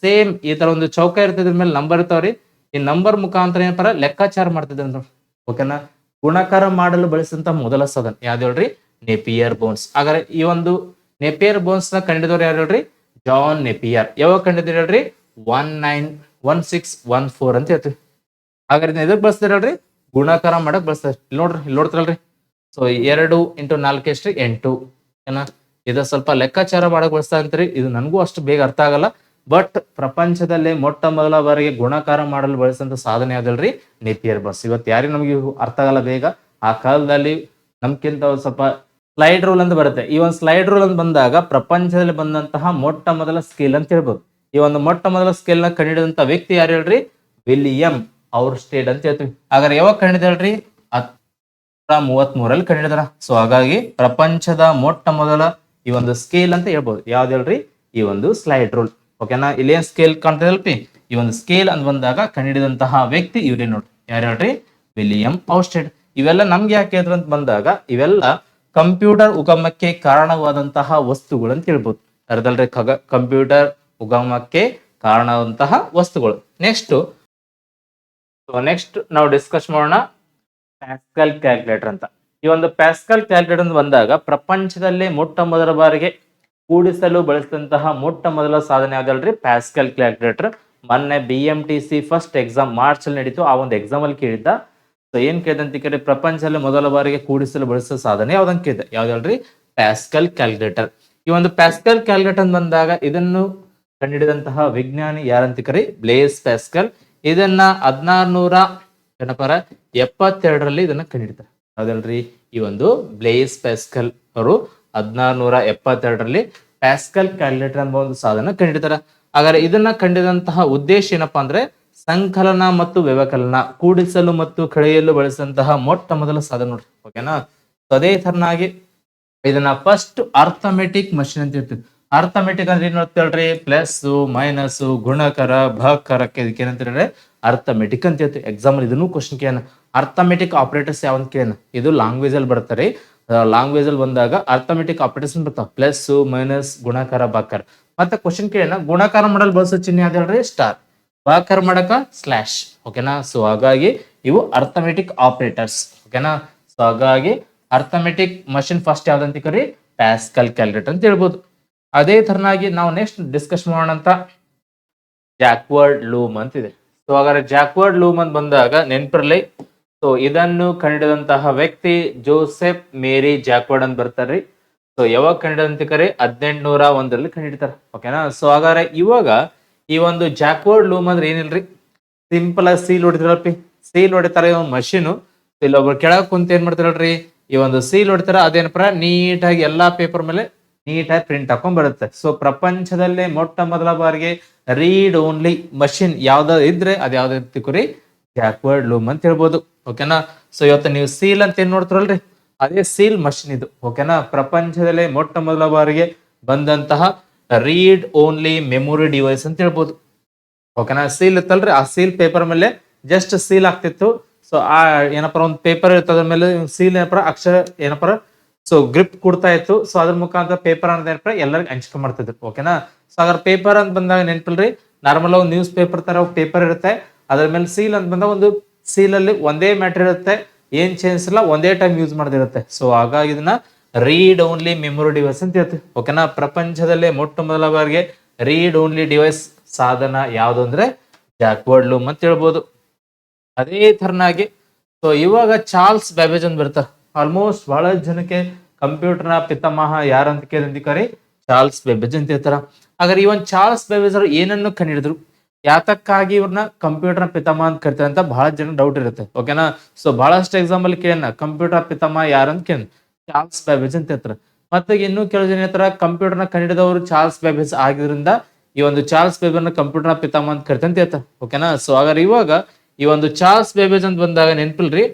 ಸೇಮ್ ಈ ತರ ಒಂದು ಚೌಕ ಇರ್ತದ್ರ ಮೇಲೆ ನಂಬರ್ ಇರ್ತಾವ್ರಿ. ಈ ನಂಬರ್ ಮುಖಾಂತರ ಏನಪ್ಪ ಲೆಕ್ಕಾಚಾರ ಮಾಡ್ತಿದ್ರು ನೋಡ್ರಿ. ಓಕೆನಾ. ಗುಣಕಾರ ಮಾಡಲು ಬಳಸಿದಂತ ಮೊದಲ ಸಾಧನ ಯಾವ್ದು ಹೇಳ್ರಿ, ನೆಪಿಯರ್ ಬೋನ್ಸ್. ಹಾಗಾದ್ರೆ ಈ ಒಂದು ನೆಪಿಯರ್ ಬೋನ್ಸ್ ನ ಕಂಡಿದವ್ರು ಯಾರು ಹೇಳ್ರಿ, ಜಾನ್ ನೆಪಿಯರ್. ಯಾವಾಗ ಕಂಡಿದ್ರು ಹೇಳ್ರಿ, 1614 ಅಂತ ಹೇಳ್ತೀವಿ. ಹಾಗಾದ್ರೆ ಇದನ್ನ ಎದಕ್ ಬಳಸ್ತಾರಲ್ರಿ? ಗುಣಾಕಾರ ಮಾಡಕ್ ಬಳಸ್ತಾರೆ. ಇಲ್ಲಿ ನೋಡ್ತಾರಲ್ರಿ. ಸೊ 2 × 4 ಎಷ್ಟ್ರಿ? 8 ಏನ. ಇದು ಸ್ವಲ್ಪ ಲೆಕ್ಕಾಚಾರ ಮಾಡಕ್ ಬಳಸ್ತಾ ಅಂತೀರಿ. ಇದು ನನಗೂ ಅಷ್ಟು ಬೇಗ ಅರ್ಥ ಆಗಲ್ಲ. ಬಟ್ ಪ್ರಪಂಚದಲ್ಲೇ ಮೊಟ್ಟ ಮೊದಲ ಬಾರಿಗೆ ಗುಣಾಕಾರ ಮಾಡಲು ಬಳಸಿದಂತ ಸಾಧನೆ ಯಾವ್ದಲ್ರಿ? Napier bus. ಇವತ್ತು ಯಾರಿಗೆ ನಮಗೆ ಅರ್ಥ ಆಗಲ್ಲ ಬೇಗ. ಆ ಕಾಲದಲ್ಲಿ ನಮ್ಗಿಂತ ಸ್ವಲ್ಪ ಸ್ಲೈಡ್ ರೂಲ್ ಅಂತ ಬರುತ್ತೆ. ಈ ಒಂದು ಸ್ಲೈಡ್ ರೂಲ್ ಅಂತ ಬಂದಾಗ ಪ್ರಪಂಚದಲ್ಲಿ ಬಂದಂತಹ ಮೊಟ್ಟ ಮೊದಲ ಸ್ಕೇಲ್ ಅಂತ ಹೇಳ್ಬೋದು. ಈ ಒಂದು ಮೊಟ್ಟ ಮೊದಲ ಸ್ಕೇಲ್ ನ ಕಂಡುಹಿಡಿದಂತ ವ್ಯಕ್ತಿ ಯಾರು ಹೇಳ್ರಿ? ವಿಲಿಯಂ ಔರ್ಸ್ಟೆಡ್ ಅಂತ ಹೇಳ್ತೀವಿ. ಹಾಗಾದ್ರೆ ಯಾವಾಗ ಕಂಡಿದ್ದಾಳ್ರಿ? 1733 ಕಂಡಿಡಿದಾರ. ಸೊ ಹಾಗಾಗಿ ಪ್ರಪಂಚದ ಮೊಟ್ಟ ಮೊದಲ ಈ ಒಂದು ಸ್ಕೇಲ್ ಅಂತ ಹೇಳ್ಬೋದು. ಯಾವ್ದು ಹೇಳ್ರಿ? ಈ ಒಂದು ಸ್ಲೈಡ್ ರೂಲ್. ಓಕೆನಾ? ಇಲ್ಲಿ ಏನ್ ಸ್ಕೇಲ್ ಕಾಣ್ತದಲ್ಪಿ? ಈ ಒಂದು ಸ್ಕೇಲ್ ಅಂತ ಬಂದಾಗ ಕಂಡುಹಿಡಿದಂತಹ ವ್ಯಕ್ತಿ ಇವ್ರೇ ನೋಡ್ರಿ. ಯಾರು ಹೇಳ್ರಿ? ವಿಲಿಯಂ ಔರ್ಸ್ಟೆಡ್. ಇವೆಲ್ಲ ನಮ್ಗೆ ಯಾಕೆ ಹೇಳಿದ್ರು ಅಂತ ಬಂದಾಗ ಇವೆಲ್ಲ ಕಂಪ್ಯೂಟರ್ ಉಗಮಕ್ಕೆ ಕಾರಣವಾದಂತಹ ವಸ್ತುಗಳು ಅಂತ ಹೇಳ್ಬೋದು. ಅರ್ಧಲ್ರಿ? ಕಂಪ್ಯೂಟರ್ ಉಗಮಕ್ಕೆ ಕಾರಣವಾದಂತಹ ವಸ್ತುಗಳು. ನೆಕ್ಸ್ಟ್ ನಾವು ಡಿಸ್ಕಸ್ ಮಾಡೋಣ ಪ್ಯಾಸ್ಕಲ್ ಕ್ಯಾಲ್ಕುಲೇಟರ್ ಅಂತ. ಈ ಒಂದು ಪ್ಯಾಸ್ಕಲ್ ಕ್ಯಾಲ್ಕುಲೇಟರ್ ಅಂತ ಬಂದಾಗ ಪ್ರಪಂಚದಲ್ಲೇ ಮೊಟ್ಟ ಮೊದಲ ಬಾರಿಗೆ ಕೂಡಿಸಲು ಬಳಸಿದಂತಹ ಮೊಟ್ಟ ಮೊದಲ ಸಾಧನೆ ಯಾವ್ದಲ್ರಿ? Pascal calculator. ಮೊನ್ನೆ BMTC ಫಸ್ಟ್ ಎಕ್ಸಾಮ್ ಮಾರ್ಚ್ ಅಲ್ಲಿ ನಡೀತು. ಆ ಒಂದು ಎಕ್ಸಾಮ್ ಅಲ್ಲಿ ಕೇಳಿದ್ದ. ಸೊ ಏನ್ ಕೇಳಿದಂತ ಕೇಳಿ ಪ್ರಪಂಚದಲ್ಲಿ ಮೊದಲ ಬಾರಿಗೆ ಕೂಡಿಸಲು ಬಳಸಿದ ಸಾಧನೆ ಯಾವ್ದಂತ ಕೇಳಿದೆ. ಯಾವ್ದಲ್ರಿ? Pascal calculator. ಈ ಒಂದು ಪ್ಯಾಸ್ಕಲ್ ಕ್ಯಾಲ್ಕುಲೇಟರ್ ಅಂತ ಬಂದಾಗ ಇದನ್ನು ಕಂಡುಹಿಡಿದಂತಹ ವಿಜ್ಞಾನಿ ಯಾರಂತ ಕರಿ? Bless pascal. ಇದನ್ನ 1672 ಇದನ್ನ ಕಂಡುಹಿಡಿತಾರೆ. ಯಾವ್ದಲ್ರಿ? ಈ ಒಂದು ಬ್ಲೇಸ್ ಪ್ಯಾಸ್ಕಲ್ ಅವರು 1672 ಪ್ಯಾಸ್ಕಲ್ ಕ್ಯಾಲ್ಕುಲೇಟರ್ ಎಂಬ ಒಂದು ಸಾಧನ ಕಂಡುಹಿಡಿತಾರೆ. ಹಾಗಾದ್ರೆ ಇದನ್ನ ಕಂಡಿದಂತಹ ಉದ್ದೇಶ ಏನಪ್ಪಾ ಅಂದ್ರೆ ಸಂಕಲನ ಮತ್ತು ವ್ಯವಕಲನ, ಕೂಡಿಸಲು ಮತ್ತು ಕಳೆಯಲು ಬಳಸಿದಂತಹ ಮೊಟ್ಟ ಮೊದಲ ಸಾಧನ ನೋಡ್ರಿ. ಓಕೆನಾ? ಅದೇ ತರನಾಗಿ ಇದನ್ನ ಫಸ್ಟ್ ಅರ್ಥಮೆಟಿಕ್ ಮಷಿನ್ ಅಂತ ಇರ್ತೀವಿ. ಅರ್ಥಮೆಟಿಕ್ ಅಂದ್ರೆ ಏನ್ ಹೇಳ್ರಿ? ಪ್ಲಸ್ ಮೈನಸ್ ಗುಣಕರ ಭಾಗಕರಕ್ಕೆ ಇದಕ್ಕೆ ಏನಂತ ಹೇಳಿದ್ರೆ ಅರ್ಥಮೆಟಿಕ್ ಅಂತ ಹೇಳ್ತೀವಿ. ಎಕ್ಸಾಮ್ ಇದನ್ನು ಕ್ವಶನ್ ಕೇಳೋಣ. ಅರ್ಥಮೆಟಿಕ್ ಆಪರೇಟರ್ಸ್ ಯಾವಂತ ಕೇಳೋಣ. ಇದು ಲ್ಯಾಂಗ್ವೇಜ್ ಅಲ್ಲಿ ಬರ್ತಾರೆ. ಲ್ಯಾಂಗ್ವೇಜ್ ಅಲ್ಲಿ ಬಂದಾಗ ಅರ್ಥಮೆಟಿಕ್ ಆಪರೇಟರ್ಸ್ ಬರ್ತಾವ. ಪ್ಲಸ್ ಮೈನಸ್ ಗುಣಾಕಾರ ಭಾಗಕಾರ. ಮತ್ತೆ ಕ್ವಶನ್ ಕೇಳೋಣ, ಗುಣಾಕಾರ ಮಾಡಲು ಬಳಸೋ ಚಿಹ್ನೆ ಯಾವ್ದು ಹೇಳ್ರಿ? ಸ್ಟಾರ್. ಭಾಗಕಾರ ಮಾಡಕ ಸ್ಲಾಶ್. ಓಕೆನಾ? ಸೊ ಹಾಗಾಗಿ ಇವು ಅರ್ಥಮೆಟಿಕ್ ಆಪರೇಟರ್ಸ್. ಓಕೆನಾ? ಸೊ ಹಾಗಾಗಿ ಅರ್ಥಮೆಟಿಕ್ ಮಷಿನ್ ಫಸ್ಟ್ ಯಾವ್ದಂತ ಕರಿ? ಪ್ಯಾಸ್ಕಲ್ ಕ್ಯಾಲ್ಕುಲೇಟರ್ ಅಂತ ಹೇಳ್ಬೋದು. ಅದೇ ತರನಾಗಿ ನಾವು ನೆಕ್ಸ್ಟ್ ಡಿಸ್ಕಸ್ ಮಾಡೋಣ ಅಂತ ಜಾಕ್ವರ್ಡ್ ಲೂಮ್ ಅಂತಿದೆ. ಸೊ ಹಾಗಾದ್ರೆ ಜಾಕ್ವರ್ಡ್ ಲೂಮ್ ಅಂತ ಬಂದಾಗ ನೆನ್ಪಿರ್ಲಿ. ಸೊ ಇದನ್ನು ಕಂಡಿಡಿದಂತಹ ವ್ಯಕ್ತಿ ಜೋಸೆಫ್ ಮೇರಿ ಜಾಕ್ವರ್ಡ್ ಅಂತ ಬರ್ತಾರ್ರಿ. ಸೊ ಯಾವಾಗ ಕಂಡಿಡಿದಂತ ಕರಿ? 1801 ಕಂಡಿಡ್ತಾರೆ. ಓಕೆನಾ? ಸೊ ಹಾಗಾದ್ರೆ ಇವಾಗ ಈ ಒಂದು ಜಾಕ್ವರ್ಡ್ ಲೂಮ್ ಅಂದ್ರೆ ಏನಿಲ್ರಿ? ಸಿಂಪಲ್ ಆಗಿ ಸೀಲ್ ಹೊಡಿತಾರಲ್ಪಿ. ಸೀಲ್ ಹೊಡಿತಾರೆ ಒಂದು ಮಷೀನು. ಇಲ್ಲೊಬ್ರು ಕೆಳಗೆ ಕುಂತ ಏನ್ ಮಾಡ್ತಾರಲ್ರಿ? ಈ ಒಂದು ಸೀಲ್ ಹೊಡಿತಾರ. ಅದೇನಪ್ಪ ನೀಟಾಗಿ ಎಲ್ಲಾ ಪೇಪರ್ ಮೇಲೆ ನೀಟಾಗಿ ಪ್ರಿಂಟ್ ಹಾಕೊಂಡ್ ಬರುತ್ತೆ. ಸೊ ಪ್ರಪಂಚದಲ್ಲೇ ಮೊಟ್ಟ ಮೊದಲ ಬಾರಿಗೆ ರೀಡ್ ಓನ್ಲಿ ಮಷಿನ್ ಯಾವ್ದು ಇದ್ರೆ ಅದ್ ಯಾವ್ದು ತಿಳ್ಕೊರಿ? ಜಾಕ್ವರ್ಡ್ ಲೂಮ್ ಅಂತ ಹೇಳ್ಬೋದು. ಓಕೆನಾ? ಸೊ ಇವತ್ತು ನೀವು ಸೀಲ್ ಅಂತ ಏನ್ ನೋಡ್ತಾರಲ್ರಿ, ಅದೇ ಸೀಲ್ ಮಷಿನ್ ಇದು. ಓಕೆನಾ? ಪ್ರಪಂಚದಲ್ಲೇ ಮೊಟ್ಟ ಮೊದಲ ಬಾರಿಗೆ ಬಂದಂತಹ ರೀಡ್ ಓನ್ಲಿ ಮೆಮೊರಿ ಡಿವೈಸ್ ಅಂತ ಹೇಳ್ಬೋದು. ಓಕೆನಾ? ಸೀಲ್ ಇತ್ತಲ್ರಿ, ಆ ಸೀಲ್ ಪೇಪರ್ ಮೇಲೆ ಜಸ್ಟ್ ಸೀಲ್ ಆಗ್ತಿತ್ತು. ಸೊ ಆ ಏನಪ್ಪ ಒಂದು ಪೇಪರ್ ಇರ್ತದ ಮೇಲೆ ಸೀಲ್ ಏನಪ್ಪ ಅಕ್ಷರ ಏನಪ್ಪ ಸೊ ಗ್ರಿಪ್ ಕೊಡ್ತಾ ಇತ್ತು. ಸೊ ಅದ್ರ ಮುಖಾಂತರ ಪೇಪರ್ ಅಂತ ಏನಪ್ಪ ಎಲ್ಲರಿಗೂ ಹಂಚ್ಕೊಂಡ್ ಮಾಡ್ತಿದ್ರು. ಓಕೆನಾ? ಸೊ ಹಾಗಾದ್ರೆ ಪೇಪರ್ ಅಂತ ಬಂದಾಗ ನೆನಪಿಲ್ರಿ, ನಾರ್ಮಲ್ ಒಂದು ನ್ಯೂಸ್ ಪೇಪರ್ ತರ ಪೇಪರ್ ಇರುತ್ತೆ. ಅದ್ರ ಮೇಲೆ ಸೀಲ್ ಅಂತ ಬಂದಾಗ ಒಂದು ಸೀಲ್ ಅಲ್ಲಿ ಒಂದೇ ಮ್ಯಾಟರ್ ಇರುತ್ತೆ, ಏನ್ ಚೇಂಜ್ ಇಲ್ಲ, ಒಂದೇ ಟೈಮ್ ಯೂಸ್ ಮಾಡದಿರುತ್ತೆ. ಸೊ ಹಾಗಾಗಿ ಇದನ್ನ ರೀಡ್ ಓನ್ಲಿ ಮೆಮೊರಿ ಡಿವೈಸ್ ಅಂತ ಹೇಳ್ತೀವಿ. ಓಕೆನಾ? ಪ್ರಪಂಚದಲ್ಲೇ ಮೊಟ್ಟ ಮೊದಲ ಬಾರಿಗೆ ರೀಡ್ ಓನ್ಲಿ ಡಿವೈಸ್ ಸಾಧನ ಯಾವುದು ಅಂದ್ರೆ ಜಾಕ್ವರ್ಡ್ ಲೂಮ್ ಅಂತ ಹೇಳ್ಬೋದು. ಅದೇ ತರನಾಗಿ ಸೊ ಇವಾಗ ಚಾರ್ಲ್ಸ್ ಬ್ಯಾಬೇಜ್ ಅಂತ ಬರ್ತಾರೆ. ಆಲ್ಮೋಸ್ಟ್ ಬಹಳ ಜನಕ್ಕೆ ಕಂಪ್ಯೂಟರ್ನ ಪಿತಾಮಹ ಯಾರಂತ ಕೇಳಿ ಚಾರ್ಲ್ಸ್ ಬ್ಯಾಬೇಜ್ ಅಂತ ಹೇಳ್ತಾರ. ಹಾಗಾದ್ರೆ ಈ ಒಂದು ಚಾರ್ಲ್ಸ್ ಬ್ಯಾಬೇಜ್ ಅವರು ಏನನ್ನು ಕಂಡುಹಿಡಿದ್ರು, ಯಾತಕ್ಕಾಗಿ ಇವ್ರನ್ನ ಕಂಪ್ಯೂಟರ್ ಪಿತಾಮಹ ಅಂತ ಕರಿತಾರೆ ಅಂತ ಬಹಳ ಜನ ಡೌಟ್ ಇರುತ್ತೆ. ಓಕೆನಾ? ಸೊ ಬಹಳಷ್ಟು ಎಕ್ಸಾಮ್ ಅಲ್ಲಿ ಕೇಳೋಣ ಕಂಪ್ಯೂಟರ್ ಪಿತಾಮಹ ಯಾರಂತ ಕೇಳ, ಚಾರ್ಲ್ಸ್ ಬ್ಯಾಬೇಜ್ ಅಂತ ಹೇಳ್ತಾರೆ. ಮತ್ತೆ ಇನ್ನೂ ಕೆಲವು ಜನ ಹೇಳ್ತಾರ ಕಂಪ್ಯೂಟರ್ನ ಕಂಡುಹಿಡಿದವರು ಚಾರ್ಲ್ಸ್ ಬ್ಯಾಬೇಜ್ ಆಗಿದ್ರಿಂದ ಈ ಒಂದು ಚಾರ್ಲ್ಸ್ ಬ್ಯಾಬೇಜ್ ನ ಕಂಪ್ಯೂಟರ್ ಪಿತಾಮಹ ಅಂತ ಕರಿತಾರೆ ಅಂತ ಹೇಳ್ತಾರೆ. ಓಕೆನಾ? ಸೊ ಹಾಗಾದ್ರೆ ಇವಾಗ ಈ ಒಂದು ಚಾರ್ಲ್ಸ್ ಬ್ಯಾಬೇಜ್ ಅಂತ ಬಂದಾಗ ನೆನ್ಪಿಲ್ರಿ,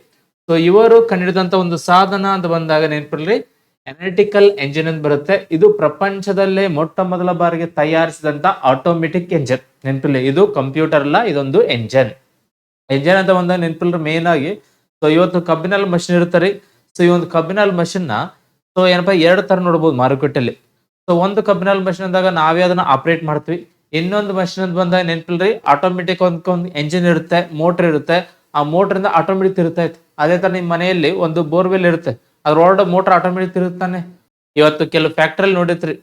ಸೊ ಇವರು ಕಂಡುಹಿಡಿದಂತ ಒಂದು ಸಾಧನ ಅಂತ ಬಂದಾಗ ನೆನ್ಪಿಲ್ರಿ ಅನಾಲಿಟಿಕಲ್ ಎಂಜಿನ್ ಅಂತ ಬರುತ್ತೆ. ಇದು ಪ್ರಪಂಚದಲ್ಲೇ ಮೊಟ್ಟ ಮೊದಲ ಬಾರಿಗೆ ತಯಾರಿಸಿದಂತ ಆಟೋಮೆಟಿಕ್ ಎಂಜಿನ್. ನೆನ್ಪಿಲ್ಲ, ಇದು ಕಂಪ್ಯೂಟರ್ ಅಲ್ಲ, ಇದೊಂದು ಎಂಜಿನ್. ಎಂಜಿನ್ ಅಂತ ಬಂದಾಗ ನೆನ್ಪಿಲ್ರಿ ಮೇನ್ ಆಗಿ ಸೊ ಇವತ್ತು ಕಬ್ಬಿನಲ್ಲಿ ಮಷಿನ್ ಇರ್ತಾರೆ. ಸೊ ಈ ಒಂದು ಕಬ್ಬಿನಲ್ಲಿ ಮಷಿನ್ ನ ಸೊ ಏನಪ್ಪಾ ಎರಡು ತರ ನೋಡ್ಬೋದು ಮಾರುಕಟ್ಟೆಯಲ್ಲಿ. ಸೊ ಒಂದು ಕಬ್ಬಿನಲ್ಲಿ ಮಷಿನ್ ಅಂದಾಗ ನಾವೇ ಅದನ್ನ ಆಪರೇಟ್ ಮಾಡ್ತೀವಿ. ಇನ್ನೊಂದು ಮಷಿನ್ ಅಂತ ಬಂದಾಗ ನೆನ್ಪಿಲ್ರಿ ಆಟೋಮೆಟಿಕ್ ಒಂದು ಎಂಜಿನ್ ಇರುತ್ತೆ, ಮೋಟರ್ ಇರುತ್ತೆ. ಆ ಮೋಟರ್ ಇಂದ ಆಟೋಮೆಟಿಕ್ ತಿರುಗ್ತಾ ಇತ್ತು. ಅದೇ ತರ ನಿಮ್ ಮನೆಯಲ್ಲಿ ಒಂದು ಬೋರ್ವೆಲ್ ಇರುತ್ತೆ, ಅದ್ರೊಳಗೆ ಮೋಟರ್ ಆಟೋಮೆಟಿಕ್ ತಿರುಗ್ತಾನೆ. ಇವತ್ತು ಕೆಲವು ಫ್ಯಾಕ್ಟ್ರಿ ನೋಡಿರ್ತೀರಿ,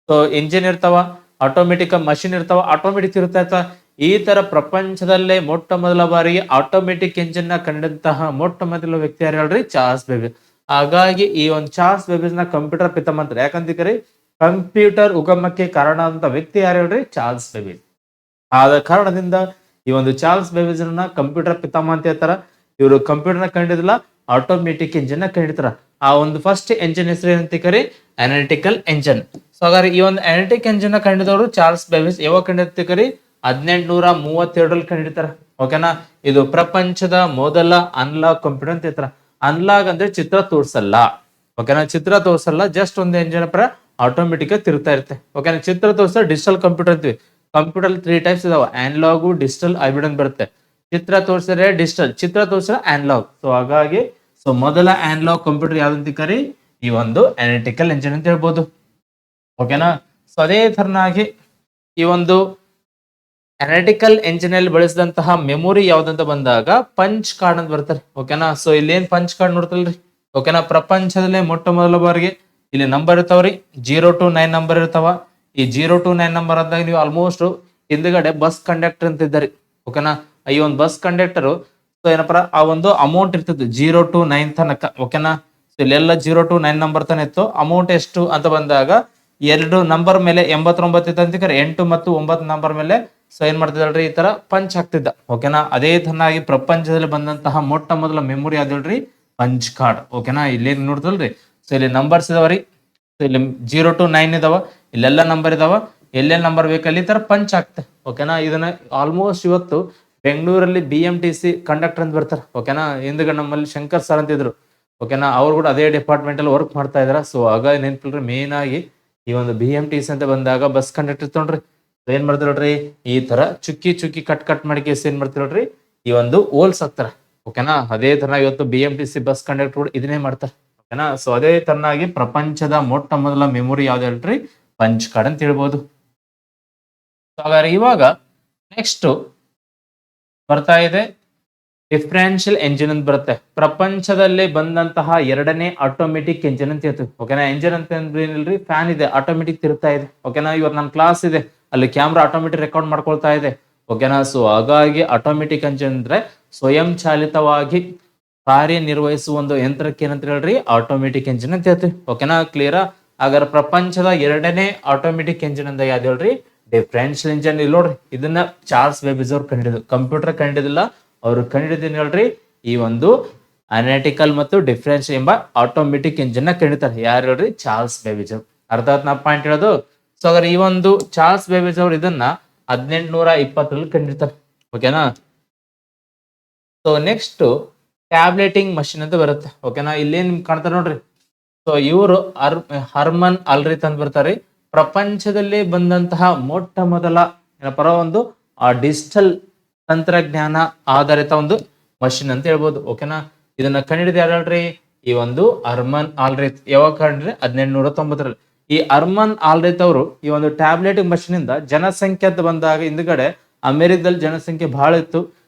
ಸೊ ಇಂಜಿನ್ ಇರ್ತಾವ, ಆಟೋಮೆಟಿಕ್ ಮಷಿನ್ ಇರ್ತಾವ, ಆಟೋಮೆಟಿಕ್ ತಿರುಗ್ತಾ ಇರ್ತಾವ. ಈ ತರ ಪ್ರಪಂಚದಲ್ಲೇ ಮೊಟ್ಟ ಮೊದಲ ಬಾರಿಗೆ ಆಟೋಮೆಟಿಕ್ ಎಂಜಿನ್ ನ ಕಂಡಂತಹ ಮೊಟ್ಟ ಮೊದಲ ವ್ಯಕ್ತಿ ಯಾರು ಹೇಳ್ರಿ? ಚಾರ್ಲ್ಸ್ ಬೇಬೇಜ್. ಹಾಗಾಗಿ ಈ ಒಂದು ಚಾರ್ಲ್ಸ್ ಬೇಬೇಜ್ ನ ಕಂಪ್ಯೂಟರ್ ಪಿತಾಮಹ ಅಂತಾರೆ. ಯಾಕಂದ್ರೆ ಕಂಪ್ಯೂಟರ್ ಉಗಮಕ್ಕೆ ಕಾರಣ ಆದಂತ ವ್ಯಕ್ತಿ ಯಾರು ಹೇಳ್ರಿ? ಚಾರ್ಲ್ಸ್ ಬೇಬೇಜ್. ಆದ ಕಾರಣದಿಂದ ಈ ಒಂದು ಚಾರ್ಲ್ಸ್ ಬೇಬೇಜ್ ನ ಕಂಪ್ಯೂಟರ್ ಪಿತಾಮಹ ಅಂತ ಹೇಳ್ತಾರ. ಇವರು ಕಂಪ್ಯೂಟರ್ ನ ಕಂಡಿದಿಲ್ಲ, ಆಟೋಮೆಟಿಕ್ ಎಂಜಿನ್ ನ ಕಂಡಿಡ್ತಾರ. ಆ ಒಂದು ಫಸ್ಟ್ ಎಂಜಿನ್ ಹೆಸರು ಏನಂತ ಕರಿ? Analytical engine. ಸೊ ಹಾಗಾದ್ರೆ ಈ ಒಂದು ಅನಾಲಿಟಿಕ್ ಎಂಜಿನ್ ನ ಕಂಡಿದವರು ಚಾರ್ಲ್ಸ್ ಬೇಬೇಜ್. ಯಾವಾಗ ಕಂಡಿಡ್ತೀರಿ? 1832 ಕಂಡಿಡ್ತಾರ. ಓಕೆನಾ? ಇದು ಪ್ರಪಂಚದ ಮೊದಲ ಅನ್ಲಾಗ್ ಕಂಪ್ಯೂಟರ್ ಅಂತ ಹೇಳ್ತಾರ. ಅನ್ಲಾಗ್ ಅಂದ್ರೆ ಚಿತ್ರ ತೋರ್ಸಲ್ಲ. ಓಕೆನಾ? ಚಿತ್ರ ತೋರ್ಸಲ್ಲ, ಜಸ್ಟ್ ಒಂದು ಎಂಜಿನ್ ಆಟೋಮೆಟಿಕ್ ಆಗಿ ತಿರುಗ್ತಾ ಇರುತ್ತೆ. ಓಕೆನಾ? ಚಿತ್ರ ತೋರ್ಸ ಡಿಜಿಟಲ್ ಕಂಪ್ಯೂಟರ್ ಅಂತೀವಿ. ಕಂಪ್ಯೂಟರ್ 3 ಟೈಪ್ಸ್ ಇದಾವ: ಅನಲಾಗು, ಡಿಜಿಟಲ್, ಹೈಬ್ರಿಡ್ ಬರುತ್ತೆ. ಚಿತ್ರ ತೋರ್ಸಿದ್ರೆ ಡಿಜಿಟಲ್, ಚಿತ್ರ ತೋರ್ಸಿದ್ರೆ ಅನಲಾಗ್. ಸೊ ಹಾಗಾಗಿ ಮೊದಲ ಅನಲಾಗ್ ಕಂಪ್ಯೂಟರ್ ಯಾವ್ದಂತ ಕರಿ? ಈ ಒಂದು ಅನಾಲಿಟಿಕಲ್ ಎಂಜಿನ್ ಅಂತ ಹೇಳ್ಬೋದು. ಓಕೆನಾ? ಸೊ ಅದೇ ತರನಾಗಿ ಈ ಒಂದು ಅನಾಲಿಟಿಕಲ್ ಎಂಜಿನ್ ಅಲ್ಲಿ ಬಳಸಿದಂತಹ ಮೆಮೊರಿ ಯಾವ್ದಂತ ಬಂದಾಗ ಪಂಚ್ ಕಾರ್ಡ್ ಅಂತ ಬರ್ತಾರೆ. ಓಕೆನಾ? ಸೊ ಇಲ್ಲಿ ಏನ್ ಪಂಚ್ ಕಾರ್ಡ್ ನೋಡ್ತಲ್ರಿ? ಓಕೆನಾ? ಪ್ರಪಂಚದಲ್ಲೇ ಮೊಟ್ಟ ಮೊದಲ ಬಾರಿಗೆ ಇಲ್ಲಿ ನಂಬರ್ ಇರ್ತಾವ್ರಿ, 0 to 9 ನಂಬರ್ ಇರ್ತಾವ. ಈ 0 to 9 ನಂಬರ್ ಅಂದಾಗ ನೀವು ಆಲ್ಮೋಸ್ಟ್ ಹಿಂದ್ಗಡೆ ಬಸ್ ಕಂಡಕ್ಟರ್ ಅಂತ ಇದ್ದಾರೆ. ಓಕೆನಾ? ಈ ಒಂದು ಬಸ್ ಕಂಡಕ್ಟರ್ ಸೊ ಏನಪ್ಪ ಆ ಒಂದು ಅಮೌಂಟ್ ಇರ್ತದೆ 0 to 9 ತನಕ. ಓಕೆನಾ? ಸೊ ಇಲ್ಲೆಲ್ಲ 0 to 9 ನಂಬರ್ ತನ ಇತ್ತು. ಅಮೌಂಟ್ ಎಷ್ಟು ಅಂತ ಬಂದಾಗ 2 ನಂಬರ್ ಮೇಲೆ 89 ಇತ್ತು ಅಂತ 8 ಮತ್ತು 9 ನಂಬರ್ ಮೇಲೆ ಸೊ ಏನ್ ಮಾಡ್ತಿದ್ರಿ? ಈ ತರ ಪಂಚ್ ಆಗ್ತಿದ್ದ. ಓಕೆನಾ? ಅದೇ ತರನಾಗಿ ಪ್ರಪಂಚದಲ್ಲಿ ಬಂದಂತಹ ಮೊಟ್ಟ ಮೊದಲ ಮೆಮೊರಿ ಯಾವ್ದು? Punch card. ಓಕೆನಾ? ಇಲ್ಲಿ ನೋಡ್ದಲ್ರಿ? ಸೊ ಇಲ್ಲಿ ನಂಬರ್ಸ್ ಇದಾವರಿ. ಸೊ ಇಲ್ಲಿ 0 to 9 ಇದಾವ, ಇಲ್ಲೆಲ್ಲ ನಂಬರ್ ಇದಾವ. ಎಲ್ಲೆಲ್ಲಿ ನಂಬರ್ ಬೇಕಲ್ಲಿ ಈ ತರ ಪಂಚ್ ಆಗ್ತದೆ. ಓಕೆನಾ? ಇದನ್ನ ಆಲ್ಮೋಸ್ಟ್ ಇವತ್ತು ಬೆಂಗಳೂರಲ್ಲಿ BMTC ಕಂಡಕ್ಟರ್ ಅಂತ ಬರ್ತಾರೆ. ಓಕೆನಾ? ಹಿಂದ್ಗಡೆ ನಮ್ಮಲ್ಲಿ ಶಂಕರ್ ಸರ್ ಅಂತಿದ್ರು. ಓಕೆನಾ? ಅವ್ರು ಕೂಡ ಅದೇ ಡಿಪಾರ್ಟ್ಮೆಂಟ್ ಅಲ್ಲಿ ವರ್ಕ್ ಮಾಡ್ತಾ ಇದಾರ. ಸೊ ಆಗ ನೆನ್ಪಿಲ್ರಿ, ಮೇನ್ ಆಗಿ ಈ ಒಂದು BMTC ಅಂತ ಬಂದಾಗ ಬಸ್ ಕಂಡಕ್ಟರ್ ತೊಗೊಂಡ್ರಿ ಏನ್ ಮಾಡ್ತಾರ ನೋಡ್ರಿ? ಈ ತರ ಚುಕ್ಕಿ ಚುಕ್ಕಿ ಕಟ್ ಮಾಡಿ ಕೇಸ್ ಏನ್ ಮಾಡ್ತಾರ ನೋಡ್ರಿ? ಈ ಒಂದು ಹೋಲ್ಸ್ ಹಾಕ್ತಾರ. ಓಕೆನಾ? ಅದೇ ತರ ಇವತ್ತು BMTC ಬಸ್ ಕಂಡಕ್ಟರ್ ಇದನ್ನೇ ಮಾಡ್ತಾರೆ. ಓಕೆನಾ? ಸೊ ಅದೇ ತರನಾಗಿ ಪ್ರಪಂಚದ ಮೊಟ್ಟ ಮೊದಲ ಮೆಮೊರಿ ಯಾವ್ದು ಹೇಳ್ರಿ? ಪಂಚ್ ಕಾರ್ಡ್ ಅಂತ ಹೇಳ್ಬೋದು. ಹಾಗಾದ್ರೆ ಇವಾಗ ನೆಕ್ಸ್ಟ್ ಬರ್ತಾ ಇದೆ ಡಿಫರೆನ್ಷಿಯಲ್ ಎಂಜಿನ್ ಅಂತ ಬರುತ್ತೆ. ಪ್ರಪಂಚದಲ್ಲಿ ಬಂದಂತಹ ಎರಡನೇ ಆಟೋಮೆಟಿಕ್ ಎಂಜಿನ್ ಅಂತ ಹೇಳ್ತೀವಿ. ಓಕೆನಾ? ಎಂಜಿನ್ ಅಂತ ಏನಿಲ್ರಿ, ಫ್ಯಾನ್ ಇದೆ, ಆಟೋಮೆಟಿಕ್ ತಿರುಗ್ತಾ ಇದೆ. ಓಕೆನಾ? ಇವತ್ತು ನನ್ನ ಕ್ಲಾಸ್ ಇದೆ, ಅಲ್ಲಿ ಕ್ಯಾಮ್ರಾ ಆಟೋಮೆಟಿಕ್ ರೆಕಾರ್ಡ್ ಮಾಡ್ಕೊಳ್ತಾ ಇದೆ. ಓಕೆನಾ? ಸೊ ಹಾಗಾಗಿ ಆಟೋಮೆಟಿಕ್ ಎಂಜಿನ್ ಅಂದ್ರೆ ಸ್ವಯಂ ಚಾಲಿತವಾಗಿ ಕಾರ್ಯನಿರ್ವಹಿಸುವ ಒಂದು ಯಂತ್ರಕ್ಕೆ ಏನಂತ ಹೇಳ್ರಿ? ಆಟೋಮೆಟಿಕ್ ಎಂಜಿನ್ ಅಂತ ಹೇಳ್ತೀವಿ. ಓಕೆನಾ? ಕ್ಲಿಯರಾ? ಹಾಗಾದ್ರೆ ಪ್ರಪಂಚದ ಎರಡನೇ ಆಟೋಮೆಟಿಕ್ ಎಂಜಿನ್ ಅಂತ ಯಾವ್ದು ಹೇಳ್ರಿ? Differential engine. ಇಲ್ಲಿ ನೋಡ್ರಿ, ಇದನ್ನ ಚಾರ್ಲ್ಸ್ ಬೇಬೇಜ್ ಅವ್ರು ಕಂಡಿಡಿದ್ರು. ಕಂಪ್ಯೂಟರ್ ಕಂಡಿಡಿಲ್ಲ, ಅವರು ಕಂಡಿಡಿದ ಹೇಳ್ರಿ ಈ ಒಂದು ಅನಾಲಿಟಿಕಲ್ ಮತ್ತು ಡಿಫರೆನ್ಷಿಯಲ್ ಎಂಬ ಆಟೋಮೆಟಿಕ್ ಎಂಜಿನ್ ನ ಕಂಡಿಡ್ತಾರೆ. ಯಾರು ಹೇಳ್ರಿ? ಚಾರ್ಲ್ಸ್ ಬೇಬೇಜ್ ಅವರು. ಅರ್ಥ ಆಯ್ತು ನಾ ಪಾಯಿಂಟ್ ಹೇಳೋದು? ಸೊ ಹಾಗಾದ್ರೆ ಈ ಒಂದು ಚಾರ್ಲ್ಸ್ ಬೇಬೇಜ್ ಅವರು ಇದನ್ನ 1820 ಕಂಡಿಡ್ತಾರೆ. ಓಕೆನಾ? ಸೊ ನೆಕ್ಸ್ಟ್ ಟ್ಯಾಬ್ಲೆಟಿಂಗ್ ಮಷಿನ್ ಅಂತ ಬರುತ್ತೆ. ಓಕೆನಾ? ಇಲ್ಲೇನ್ ನಿಮ್ಗೆ ಕಾಣ್ತಾರೆ ನೋಡ್ರಿ. ಸೊ ಇವರು ಹರ್ಮನ್ ಅಲ್ರಿತ್ ಅಂತ ಬರ್ತಾರೆ. ಪ್ರಪಂಚದಲ್ಲಿ ಬಂದಂತಹ ಮೊಟ್ಟ ಮೊದಲ ಏನಪ್ಪರ ಒಂದು ಡಿಜಿಟಲ್ ತಂತ್ರಜ್ಞಾನ ಆಧಾರಿತ ಒಂದು ಮಷಿನ್ ಅಂತ ಹೇಳ್ಬೋದು. ಓಕೆನಾ? ಇದನ್ನ ಕಂಡಿಡಿದ ಯಾರು ಹೇಳ್ರಿ? ಈ ಒಂದು ಹರ್ಮನ್ ಆಲ್ರಿತ್. ಯಾವಾಗ ಕಂಡ್ರಿ? 1890ರಲ್ಲಿ. ಈ ಹರ್ಮನ್ ಆಲ್ರಿತ್ ಅವರು ಈ ಒಂದು ಟ್ಯಾಬ್ಲೆಟಿಂಗ್ ಮಷಿನ್ ಇಂದ ಜನಸಂಖ್ಯೆ ಅಂತ ಬಂದಾಗ ಹಿಂದ್ಗಡೆ ಅಮೆರಿಕದಲ್ಲಿ ಜನಸಂಖ್ಯೆ ಬಹಳ ಇತ್ತು.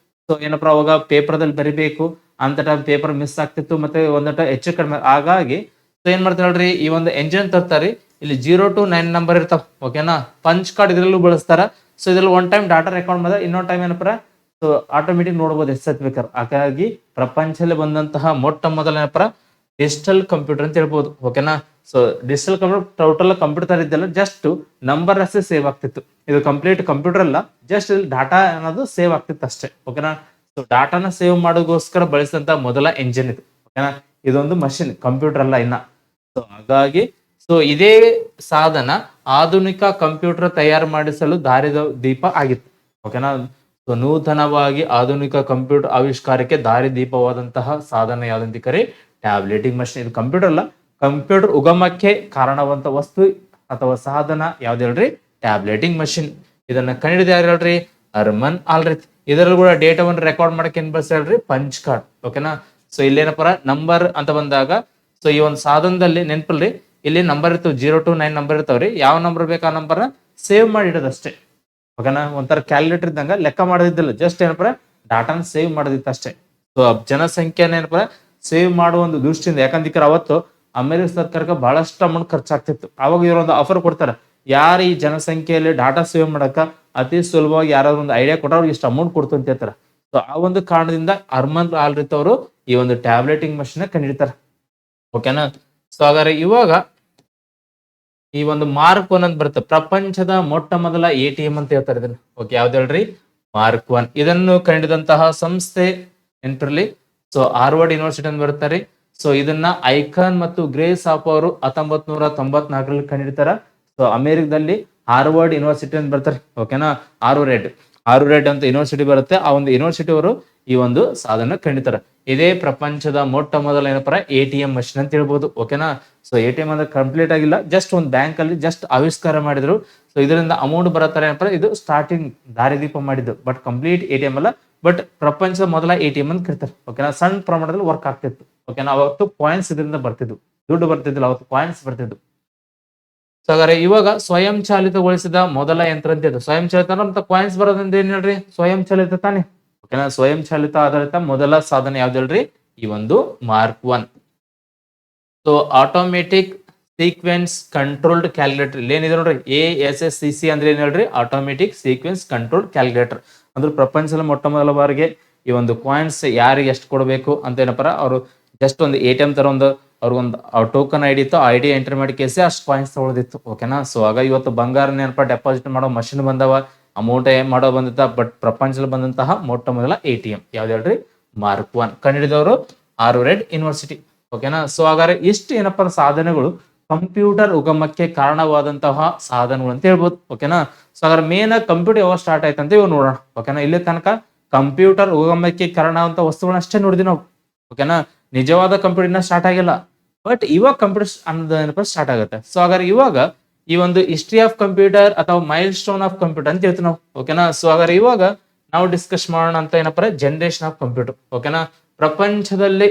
ಸೊ ಏನಪ್ಪ ಅವಾಗ ಪೇಪರ್ದಲ್ಲಿ ಬರಿಬೇಕು ಅಂತ ಪೇಪರ್ ಮಿಸ್ ಆಗ್ತಿತ್ತು, ಮತ್ತೆ ಒಂದಟ ಹೆಚ್ಚು ಕಡಿಮೆ. ಹಾಗಾಗಿ ಸೊ ಏನ್ ಮಾಡ್ತಾರೆ ಹೇಳ್ರಿ? ಈ ಒಂದು ಎಂಜಿನ್ ತರ್ತಾರೆ. ಇಲ್ಲಿ 0 to 9 ನಂಬರ್ ಇರ್ತಾವ. ಓಕೆನಾ? ಪಂಚ್ ಕಾರ್ಡ್ ಇದ್ರಲ್ಲೂ ಬಳಸ್ತಾರ. ಸೊ ಇದ್ರಲ್ಲಿ ಒನ್ ಟೈಮ್ ಡಾಟಾ ರೆಕಾರ್ಡ್ ಮಾಡಿದ್ರೆ ಇನ್ನೊಂದು ಟೈಮ್ ಏನಪ್ಪ ಸೊ ಆಟೋಮೆಟಿಕ್ ನೋಡ್ಬೋದು ಎಷ್ಟು ಬೇಕಾರೆ. ಹಾಗಾಗಿ ಪ್ರಪಂಚದಲ್ಲಿ ಬಂದಂತಹ ಮೊಟ್ಟ ಮೊದಲ ಏನಪ್ಪ ಡಿಜಿಟಲ್ ಕಂಪ್ಯೂಟರ್ ಅಂತ ಹೇಳ್ಬೋದು. ಓಕೆನಾ? So digital computer total computer ಇದ್ದಲ್ಲ, ಜಸ್ಟ್ ನಂಬರ್ ಅಷ್ಟೇ ಸೇವ್ ಆಗ್ತಿತ್ತು. ಇದು ಕಂಪ್ಲೀಟ್ ಕಂಪ್ಯೂಟರ್ ಅಲ್ಲ, ಜಸ್ಟ್ ಇಲ್ಲಿ ಡಾಟಾ ಅನ್ನೋದು ಸೇವ್ ಆಗ್ತಿತ್ತು ಅಷ್ಟೇ. ಓಕೆನಾ? ಸೊ ಡಾಟಾನ ಸೇವ್ ಮಾಡೋಗೋಸ್ಕರ ಬಳಸಿದಂತ ಮೊದಲ ಎಂಜಿನ್ ಇದು. ಓಕೆನಾ? ಇದೊಂದು ಮಷಿನ್, ಕಂಪ್ಯೂಟರ್ ಅಲ್ಲ ಇನ್ನ. ಸೊ ಹಾಗಾಗಿ ಸೊ ಇದೇ ಸಾಧನ ಆಧುನಿಕ ಕಂಪ್ಯೂಟರ್ ತಯಾರು ಮಾಡಿಸಲು ದಾರಿದೀಪ ಆಗಿತ್ತು. ಓಕೆನಾ? ಸೊ ನೂತನವಾಗಿ ಆಧುನಿಕ ಕಂಪ್ಯೂಟರ್ ಆವಿಷ್ಕಾರಕ್ಕೆ ದಾರಿದೀಪವಾದಂತಹ ಸಾಧನ ಯಾವ್ದಂತ ಕರಿ? ಟ್ಯಾಬ್ಲೆಟಿಂಗ್ ಮಷಿನ್. ಇದು ಕಂಪ್ಯೂಟರ್ ಅಲ್ಲ, ಕಂಪ್ಯೂಟರ್ ಉಗಮಕ್ಕೆ ಕಾರಣವಂತ ವಸ್ತು ಅಥವಾ ಸಾಧನ ಯಾವ್ದು ಹೇಳ್ರಿ? ಟ್ಯಾಬ್ಲೆಟಿಂಗ್ ಮಷಿನ್. ಇದನ್ನ ಕಂಡಿಡಿದ ಯಾರು ಹೇಳ್ರಿ? ಹರ್ಮನ್ ಆಲ್ರಿತ್. ಇದರಲ್ಲಿ ಕೂಡ ಡೇಟಾವನ್ನು ರೆಕಾರ್ಡ್ ಮಾಡಕ್ಕೆ ಏನ್ ಬಳಸ್ತಾರೆ ಹೇಳ್ರಿ? Punch card. ಓಕೆನಾ? ಸೊ ಇಲ್ಲೇನಪ್ಪ ನಂಬರ್ ಅಂತ ಬಂದಾಗ ಸೊ ಈ ಒಂದು ಸಾಧನದಲ್ಲಿ ನೆನ್ಪಲ್ರಿ, ಇಲ್ಲಿ ನಂಬರ್ ಇರ್ತವೆ 0 to 9 ನಂಬರ್ ಇರ್ತಾವ್ರಿ. ಯಾವ ನಂಬರ್ ಬೇಕು ಆ ನಂಬರ್ ಸೇವ್ ಮಾಡಿ ಇಡೋದಷ್ಟೇ. ಓಕೆನಾ? ಒಂಥರ ಕ್ಯಾಲ್ಕುಲೇಟರ್ ಇದ್ದಂಗ ಲೆಕ್ಕ ಮಾಡೋದಿದ್ದಿಲ್ಲ, ಜಸ್ಟ್ ಏನಪ್ಪ ಡಾಟಾನ ಸೇವ್ ಮಾಡೋದಿತ್ತು ಅಷ್ಟೇ. ಸೊ ಜನಸಂಖ್ಯೆನ ಏನಪ್ಪ ಸೇವ್ ಮಾಡುವ ಒಂದು ದೃಷ್ಟಿಯಿಂದ. ಯಾಕಂದ್ರೆ ಅವತ್ತು ಅಮೆರಿಕ ಸರ್ಕಾರಕ್ಕೆ ಬಹಳಷ್ಟು ಅಮೌಂಟ್ ಖರ್ಚಾಗ್ತಿತ್ತು. ಅವಾಗ ಇವರೊಂದು ಆಫರ್ ಕೊಡ್ತಾರೆ, ಯಾರು ಈ ಜನಸಂಖ್ಯೆಯಲ್ಲಿ ಡಾಟಾ ಸೇವ್ ಮಾಡಕ ಅತಿ ಸುಲಭವಾಗಿ ಯಾರಾದ್ರೂ ಒಂದು ಐಡಿಯಾ ಕೊಟ್ಟ ಅವ್ರಿಗೆ ಇಷ್ಟು ಅಮೌಂಟ್ ಕೊಡ್ತು ಅಂತ ಹೇಳ್ತಾರೆ. ಸೊ ಆ ಒಂದು ಕಾರಣದಿಂದ ಅರ್ಮನ್ ಆಲ್ರಿತ್ ಅವರು ಈ ಒಂದು ಟ್ಯಾಬ್ಲೆಟಿಂಗ್ ಮಷಿನ್ ಕಂಡಿಡ್ತಾರೆ. ಓಕೆನಾ. ಸೊ ಹಾಗಾದ್ರೆ ಇವಾಗ ಈ ಒಂದು ಮಾರ್ಕ್ 1 ಅಂತ ಬರುತ್ತೆ, ಪ್ರಪಂಚದ ಮೊಟ್ಟ ಮೊದಲ ATM ಅಂತ ಹೇಳ್ತಾರೆ ಇದನ್ನ. ಓಕೆ, ಯಾವ್ದು ಹೇಳ್ರಿ? ಮಾರ್ಕ್ 1. ಇದನ್ನು ಕಂಡಿದಂತಹ ಸಂಸ್ಥೆ ನೆನ್ಪಿರ್ಲಿ, ಸೊ ಹಾರ್ವರ್ಡ್ ಯೂನಿವರ್ಸಿಟಿ ಅಂತ ಬರುತ್ತಾರೆ. ಸೊ ಇದನ್ನ ಐಕಾನ್ ಮತ್ತು ಗ್ರೇಸ್ ಆಪ್ ಅವರು 1994ರಲ್ಲಿ ಕಂಡಿಡ್ತಾರ. ಸೊ ಅಮೆರಿಕದಲ್ಲಿ ಹಾರ್ವರ್ಡ್ ಯೂನಿವರ್ಸಿಟಿ ಅಂತ ಬರ್ತಾರೆ. ಓಕೆನಾ. ಹಾರ್ವರ್ಡ್ ಅಂತ ಯೂನಿವರ್ಸಿಟಿ ಬರುತ್ತೆ. ಆ ಒಂದು ಯೂನಿವರ್ಸಿಟಿ ಅವರು ಈ ಒಂದು ಸಾಧನ ಕಂಡಿತಾರೆ. ಇದೇ ಪ್ರಪಂಚದ ಮೊಟ್ಟ ಮೊದಲ ಏನಪ್ಪ ATM ಮಷಿನ್ ಅಂತ ಹೇಳ್ಬೋದು. ಓಕೆನಾ. ಸೊ ATM ಅಂದ್ರೆ ಕಂಪ್ಲೀಟ್ ಆಗಿಲ್ಲ, ಜಸ್ಟ್ ಒಂದು ಬ್ಯಾಂಕ್ ಅಲ್ಲಿ ಜಸ್ಟ್ ಆವಿಷ್ಕಾರ ಮಾಡಿದ್ರು. ಸೊ ಇದರಿಂದ ಅಮೌಂಟ್ ಬರತ್ತಾರೆ ಏನಪ್ಪ, ಇದು ಸ್ಟಾರ್ಟಿಂಗ್ ದಾರಿದೀಪ ಮಾಡಿದ್ದು, ಬಟ್ ಕಂಪ್ಲೀಟ್ ATM ಅಲ್ಲ, ಬಟ್ ಪ್ರಪಂಚದ ಮೊದಲ ATM ಅಂತ ಕರೀತಾರೆ. ಓಕೆನಾ. ಸಣ್ಣ ಪ್ರಮಾಣದಲ್ಲಿ ವರ್ಕ್ ಆಗ್ತಿತ್ತು. ಓಕೆನಾ. ಅವತ್ತು ಕಾಯಿನ್ಸ್ ಇದರಿಂದ ಬರ್ತಿದ್ವು, ದುಡ್ಡು ಬರ್ತಿದ್ದಿಲ್ಲ, ಅವತ್ತು ಕಾಯಿನ್ಸ್ ಬರ್ತಿದ್ವು. ಸೊ ಹಾಗಾದ್ರೆ ಇವಾಗ ಸ್ವಯಂ ಚಾಲಿತಗೊಳಿಸಿದ ಮೊದಲ ಯಂತ್ರ ಅಂತ ಇದು. ಸ್ವಯಂ ಚಾಲಿತ ಮತ್ತೆ ಕಾಯಿನ್ಸ್ ಬರೋದ್ರಿಂದ ಏನ್ ಹೇಳ್ರಿ? ಸ್ವಯಂ ಚಾಲಿತ ತಾನೆ. ಓಕೆನಾ. ಸ್ವಯಂ ಚಾಲಿತ ಆಧಾರಿತ ಮೊದಲ ಸಾಧನೆ ಯಾವ್ದು ಹೇಳ್ರಿ? ಈ ಒಂದು mark 1. So automatic sequence controlled calculator. ಇಲ್ಲಿ ಏನಿದೆ ನೋಡ್ರಿ, ASSCC ಅಂದ್ರೆ ಏನ್ ಹೇಳ್ರಿ? Automatic sequence controlled calculator. ಅಂದ್ರೆ ಪ್ರಪಂಚದಲ್ಲಿ ಮೊಟ್ಟ ಮೊದಲ ಬಾರಿಗೆ ಈ ಒಂದು ಕಾಯಿನ್ಸ್ ಯಾರಿಗೆ ಎಷ್ಟು ಕೊಡಬೇಕು ಅಂತ ಏನಪ್ಪ, ಅವರು ಜಸ್ಟ್ ಒಂದು ATM ತರ ಒಂದು ಅವ್ರಿಗೊಂದು ಟೋಕನ್ ID ಇತ್ತು, ID ಎಂಟರ್ ಮಾಡಿ ಕೇಸಿ ಅಷ್ಟು ಕಾಯಿನ್ಸ್ ತಗೊಳ್ದಿತ್ತು. ಓಕೆನಾ. ಸೊ ಆಗ ಇವತ್ತು ಬಂಗಾರ ಏನಪ್ಪ ಡೆಪಾಸಿಟ್ ಮಾಡೋ ಮಷಿನ್ ಬಂದವ, ಅಮೌಂಟ್ ಮಾಡೋ ಬಂದಿತ್ತ, ಬಟ್ ಪ್ರಪಂಚದಲ್ಲಿ ಬಂದಂತಹ ಮೊಟ್ಟ ಮೊದಲ ATM ಯಾವ್ದು ಹೇಳ್ರಿ? ಮಾರ್ಕ್ 1. ಕಂಡುಹಿಡಿದವರು ಹಾರ್ವರ್ಡ್ ಯೂನಿವರ್ಸಿಟಿ. ಓಕೆನಾ. ಸೊ ಹಾಗಾದ್ರೆ ಇಷ್ಟು ಏನಪ್ಪ ಸಾಧನೆಗಳು ಕಂಪ್ಯೂಟರ್ ಉಗಮಕ್ಕೆ ಕಾರಣವಾದಂತಹ ಸಾಧನಗಳು ಅಂತ ಹೇಳ್ಬೋದು. ಓಕೆನಾ. ಸೊ ಹಾಗಾದ್ರೆ ಮೇನ್ ಕಂಪ್ಯೂಟರ್ ಯಾವಾಗ ಸ್ಟಾರ್ಟ್ ಆಯ್ತು ಅಂತ ಇವಾಗ ನೋಡೋಣ. ಓಕೆನಾ. ಇಲ್ಲಿ ತನಕ ಕಂಪ್ಯೂಟರ್ ಉಗಮಕ್ಕೆ ಕಾರಣ ಅಂತ ವಸ್ತುಗಳನ್ನ ಅಷ್ಟೇ ನೋಡಿದ್ವಿ ನಾವು. ಓಕೆನಾ. ನಿಜವಾದ ಕಂಪ್ಯೂಟರ್ ಸ್ಟಾರ್ಟ್ ಆಗಿಲ್ಲ, ಬಟ್ ಇವಾಗ ಕಂಪ್ಯೂಟರ್ ಅನ್ನೋದು ಏನಪ್ಪ ಸ್ಟಾರ್ಟ್ ಆಗುತ್ತೆ. ಸೊ ಹಾಗಾದ್ರೆ ಇವಾಗ ಈ ಒಂದು ಹಿಸ್ಟ್ರಿ ಆಫ್ ಕಂಪ್ಯೂಟರ್ ಅಥವಾ ಮೈಲ್ ಸ್ಟೋನ್ ಆಫ್ ಕಂಪ್ಯೂಟರ್ ಅಂತ ಹೇಳ್ತೀವಿ ನಾವು. ಓಕೆನಾ. ಸೊ ಹಾಗಾದ್ರೆ ಇವಾಗ ನಾವು ಡಿಸ್ಕಸ್ ಮಾಡೋಣ ಅಂತ ಏನಪ್ಪ, ಜನರೇಷನ್ ಆಫ್ ಕಂಪ್ಯೂಟರ್. ಓಕೆನಾ. ಪ್ರಪಂಚದಲ್ಲಿ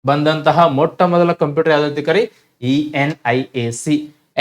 ಬಂದಂತಹ ಮೊಟ್ಟ ಮೊದಲ ಕಂಪ್ಯೂಟರ್ ಯಾವ್ದು ಕರಿ? ENIAC,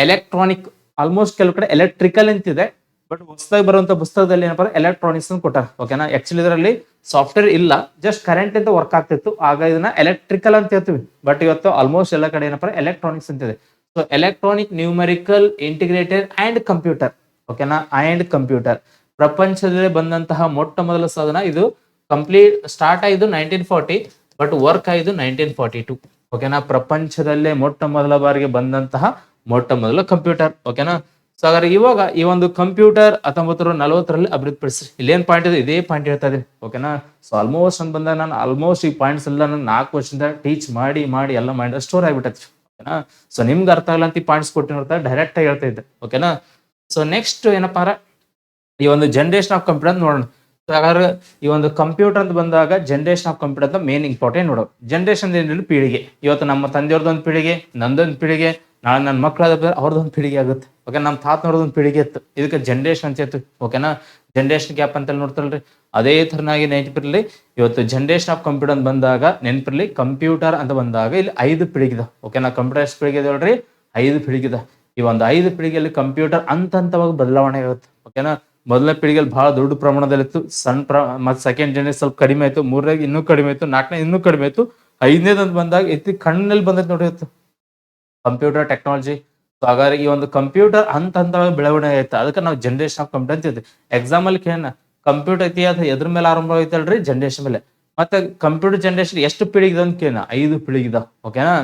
electronic. ಆಲ್ಮೋಸ್ಟ್ ಕೆಲವು ಕಡೆ ಎಲೆಕ್ಟ್ರಿಕಲ್ ಅಂತಿದೆ, ಬಟ್ ಹೊಸದಾಗಿ ಬರುವಂತ ಪುಸ್ತಕದಲ್ಲಿ ಏನಪ್ಪ ಎಲೆಕ್ಟ್ರಾನಿಕ್ಸ್ ಅಂತ ಕೊಟ್ಟಾರ. ಓಕೆನಾ. ಆಕ್ಚುಲಿ ಇದರಲ್ಲಿ ಸಾಫ್ಟ್ವೇರ್ ಇಲ್ಲ, ಜಸ್ಟ್ ಕರೆಂಟ್ ಅಂತ ವರ್ಕ್ ಆಗ್ತಿತ್ತು, ಆಗ ಇದನ್ನ ಎಲೆಕ್ಟ್ರಿಕಲ್ ಅಂತ ಹೇಳ್ತೀವಿ. ಬಟ್ ಇವತ್ತು ಆಲ್ಮೋಸ್ಟ್ ಎಲ್ಲ ಕಡೆ ಏನಪ್ಪ ಎಲೆಕ್ಟ್ರಾನಿಕ್ಸ್ ಅಂತಿದೆ. So electronic numerical integrated and computer. ಓಕೆನಾ. ಅಂಡ್ ಕಂಪ್ಯೂಟರ್ ಪ್ರಪಂಚದಲ್ಲಿ ಬಂದಂತಹ ಮೊಟ್ಟ ಮೊದಲ ಸಾಧನ ಇದು. ಕಂಪ್ಲೀಟ್ ಸ್ಟಾರ್ಟ್ ಆಯ್ತು 1940, ಬಟ್ ವರ್ಕ್ ಆಯ್ತು 1942. ಓಕೆನಾ. ಪ್ರಪಂಚದಲ್ಲೇ ಮೊಟ್ಟ ಮೊದಲ ಬಾರಿಗೆ ಬಂದಂತಹ ಮೊಟ್ಟ ಮೊದಲ ಕಂಪ್ಯೂಟರ್. ಓಕೆನಾ. ಸೊ ಹಾಗಾದ್ರೆ ಇವಾಗ ಈ ಒಂದು ಕಂಪ್ಯೂಟರ್ 1940ರಲ್ಲಿ ಅಭಿವೃದ್ಧಿಪಡಿಸಿ. ಇಲ್ಲೇನ್ ಪಾಯಿಂಟ್ ಇದೆ? ಇದೇ ಪಾಯಿಂಟ್ ಹೇಳ್ತಾ ಇದೀನಿ. ಓಕೆನಾ. ಸೊ ಆಲ್ಮೋಸ್ಟ್ ಅಂತ ಬಂದಾಗ ನಾನು ಆಲ್ಮೋಸ್ಟ್ ಈ ಪಾಯಿಂಟ್ಸ್ ಎಲ್ಲ ನಾನು 4 ವರ್ಷದಿಂದ ಟೀಚ್ ಮಾಡಿ ಎಲ್ಲ ಮೈಂಡ್ ಸ್ಟೋರ್ ಆಗಿಬಿಟ್ಟೈತಿ. ಓಕೆನಾ. ಸೊ ನಿಮ್ಗೆ ಅರ್ಥ ಆಗಲ್ಲ ಅಂತ ಈ ಪಾಯಿಂಟ್ಸ್ ಕೊಟ್ಟಿರ್ತಾರೆ, ಡೈರೆಕ್ಟ್ ಆಗಿ ಹೇಳ್ತಾ ಇದ್ದೆ. ಓಕೆನಾ. ಸೊ ನೆಕ್ಸ್ಟ್ ಏನಪ್ಪ, ಈ ಒಂದು ಜನರೇಷನ್ ಆಫ್ ಕಂಪ್ಯೂಟರ್ ಅಂತ ನೋಡೋಣ. ಹಾಗಾದ್ರೆ ಈ ಒಂದು ಕಂಪ್ಯೂಟರ್ ಅಂತ ಬಂದಾಗ ಜನರೇಷನ್ ಆಫ್ ಕಂಪ್ಯೂಟರ್ ಅಂತ ಮೇನ್ ಇಂಪಾರ್ಟೆಂಟ್ ನೋಡೋ. ಜನರೇಷನ್ ಏನಿಲ್ಲ, ಪೀಳಿಗೆ. ಇವತ್ತು ನಮ್ಮ ತಂದೆಯವ್ರದೊಂದು ಪೀಳಿಗೆ, ನಂದೊಂದು ಪೀಳಿಗೆ, ನಾಳೆ ನನ್ನ ಮಕ್ಕಳಾದ ಅವ್ರದ್ದೊಂದು ಪೀಳಿಗೆ ಆಗುತ್ತೆ. ಓಕೆ. ನಮ್ಮ ತಾತನವ್ರದೊಂದು ಪೀಳಿಗೆ ಇತ್ತು, ಇದಕ್ಕೆ ಜನರೇಷನ್ ಅಂತ ಹೇಳ್ತೀವಿ. ಓಕೆನಾ. ಜನರೇಷನ್ ಗ್ಯಾಪ್ ಅಂತ ನೋಡ್ತಾರಲ್ರಿ, ಅದೇ ತರನಾಗಿ ನೆನಪಿರ್ಲಿ. ಇವತ್ತು ಜನರೇಷನ್ ಆಫ್ ಕಂಪ್ಯೂಟರ್ ಅಂತ ಬಂದಾಗ ನೆನಪಿರ್ಲಿ, ಕಂಪ್ಯೂಟರ್ ಅಂತ ಬಂದಾಗ ಇಲ್ಲಿ 5 ಪೀಳಿಗೆ. ಓಕೆನಾ. ಕಂಪ್ಯೂಟರ್ ಎಷ್ಟು ಪೀಳಿಗೆ ಇದೆ ಹೇಳ್ರಿ? 5 ಪೀಳಿಗೆ. ಈ ಒಂದು 5 ಪೀಳಿಗೆಯಲ್ಲಿ ಕಂಪ್ಯೂಟರ್ ಹಂತವಾಗಿ ಬದಲಾವಣೆ ಆಗುತ್ತೆ. ಓಕೆನಾ. ಮೊದಲನೇ ಪೀಳಿಗೆಯಲ್ಲಿ ಬಹಳ ದೊಡ್ಡ ಪ್ರಮಾಣದಲ್ಲಿತ್ತು, ಮತ್ತೆ ಸೆಕೆಂಡ್ ಜನರೇಷನ್ ಸ್ವಲ್ಪ ಕಡಿಮೆ ಆಯ್ತು, ಮೂರನೇಗೆ ಇನ್ನೂ ಕಡಿಮೆ ಆಯ್ತು, ನಾಲ್ಕನೇ ಇನ್ನೂ ಕಡಿಮೆ ಆಯ್ತು, 5ನೇದಂತ ಬಂದಾಗ ಎತ್ತಿ ಕಣ್ಣಲ್ಲಿ ಬಂದೈತೆ ನೋಡಿ ಕಂಪ್ಯೂಟರ್ ಟೆಕ್ನಾಲಜಿ. ಸೊ ಹಾಗಾದ್ರೆ ಈ ಒಂದು ಕಂಪ್ಯೂಟರ್ ಹಂತವಾಗಿ ಬೆಳವಣಿಗೆ ಆಯ್ತು, ಅದಕ್ಕೆ ನಾವು ಜನರೇಷನ್ ಆಫ್ ಕಂಪ್ಯೂಟರ್ ಅಂತಿದ್ವಿ. ಎಕ್ಸಾಮ್ ಅಲ್ಲಿ ಕೇಳ ಕಂಪ್ಯೂಟರ್ ಇತಿಹಾಸ ಎದ್ರ ಮೇಲೆ ಆರಂಭ ಆಯ್ತಲ್ರಿ? ಜನರೇಷನ್ ಮೇಲೆ. ಮತ್ತೆ ಕಂಪ್ಯೂಟರ್ ಜನರೇಷನ್ ಎಷ್ಟು ಪೀಳಿಗೆ ಅಂತ ಕೇಳ? 5 ಪೀಳಿಗೆ. ಓಕೆನಾ.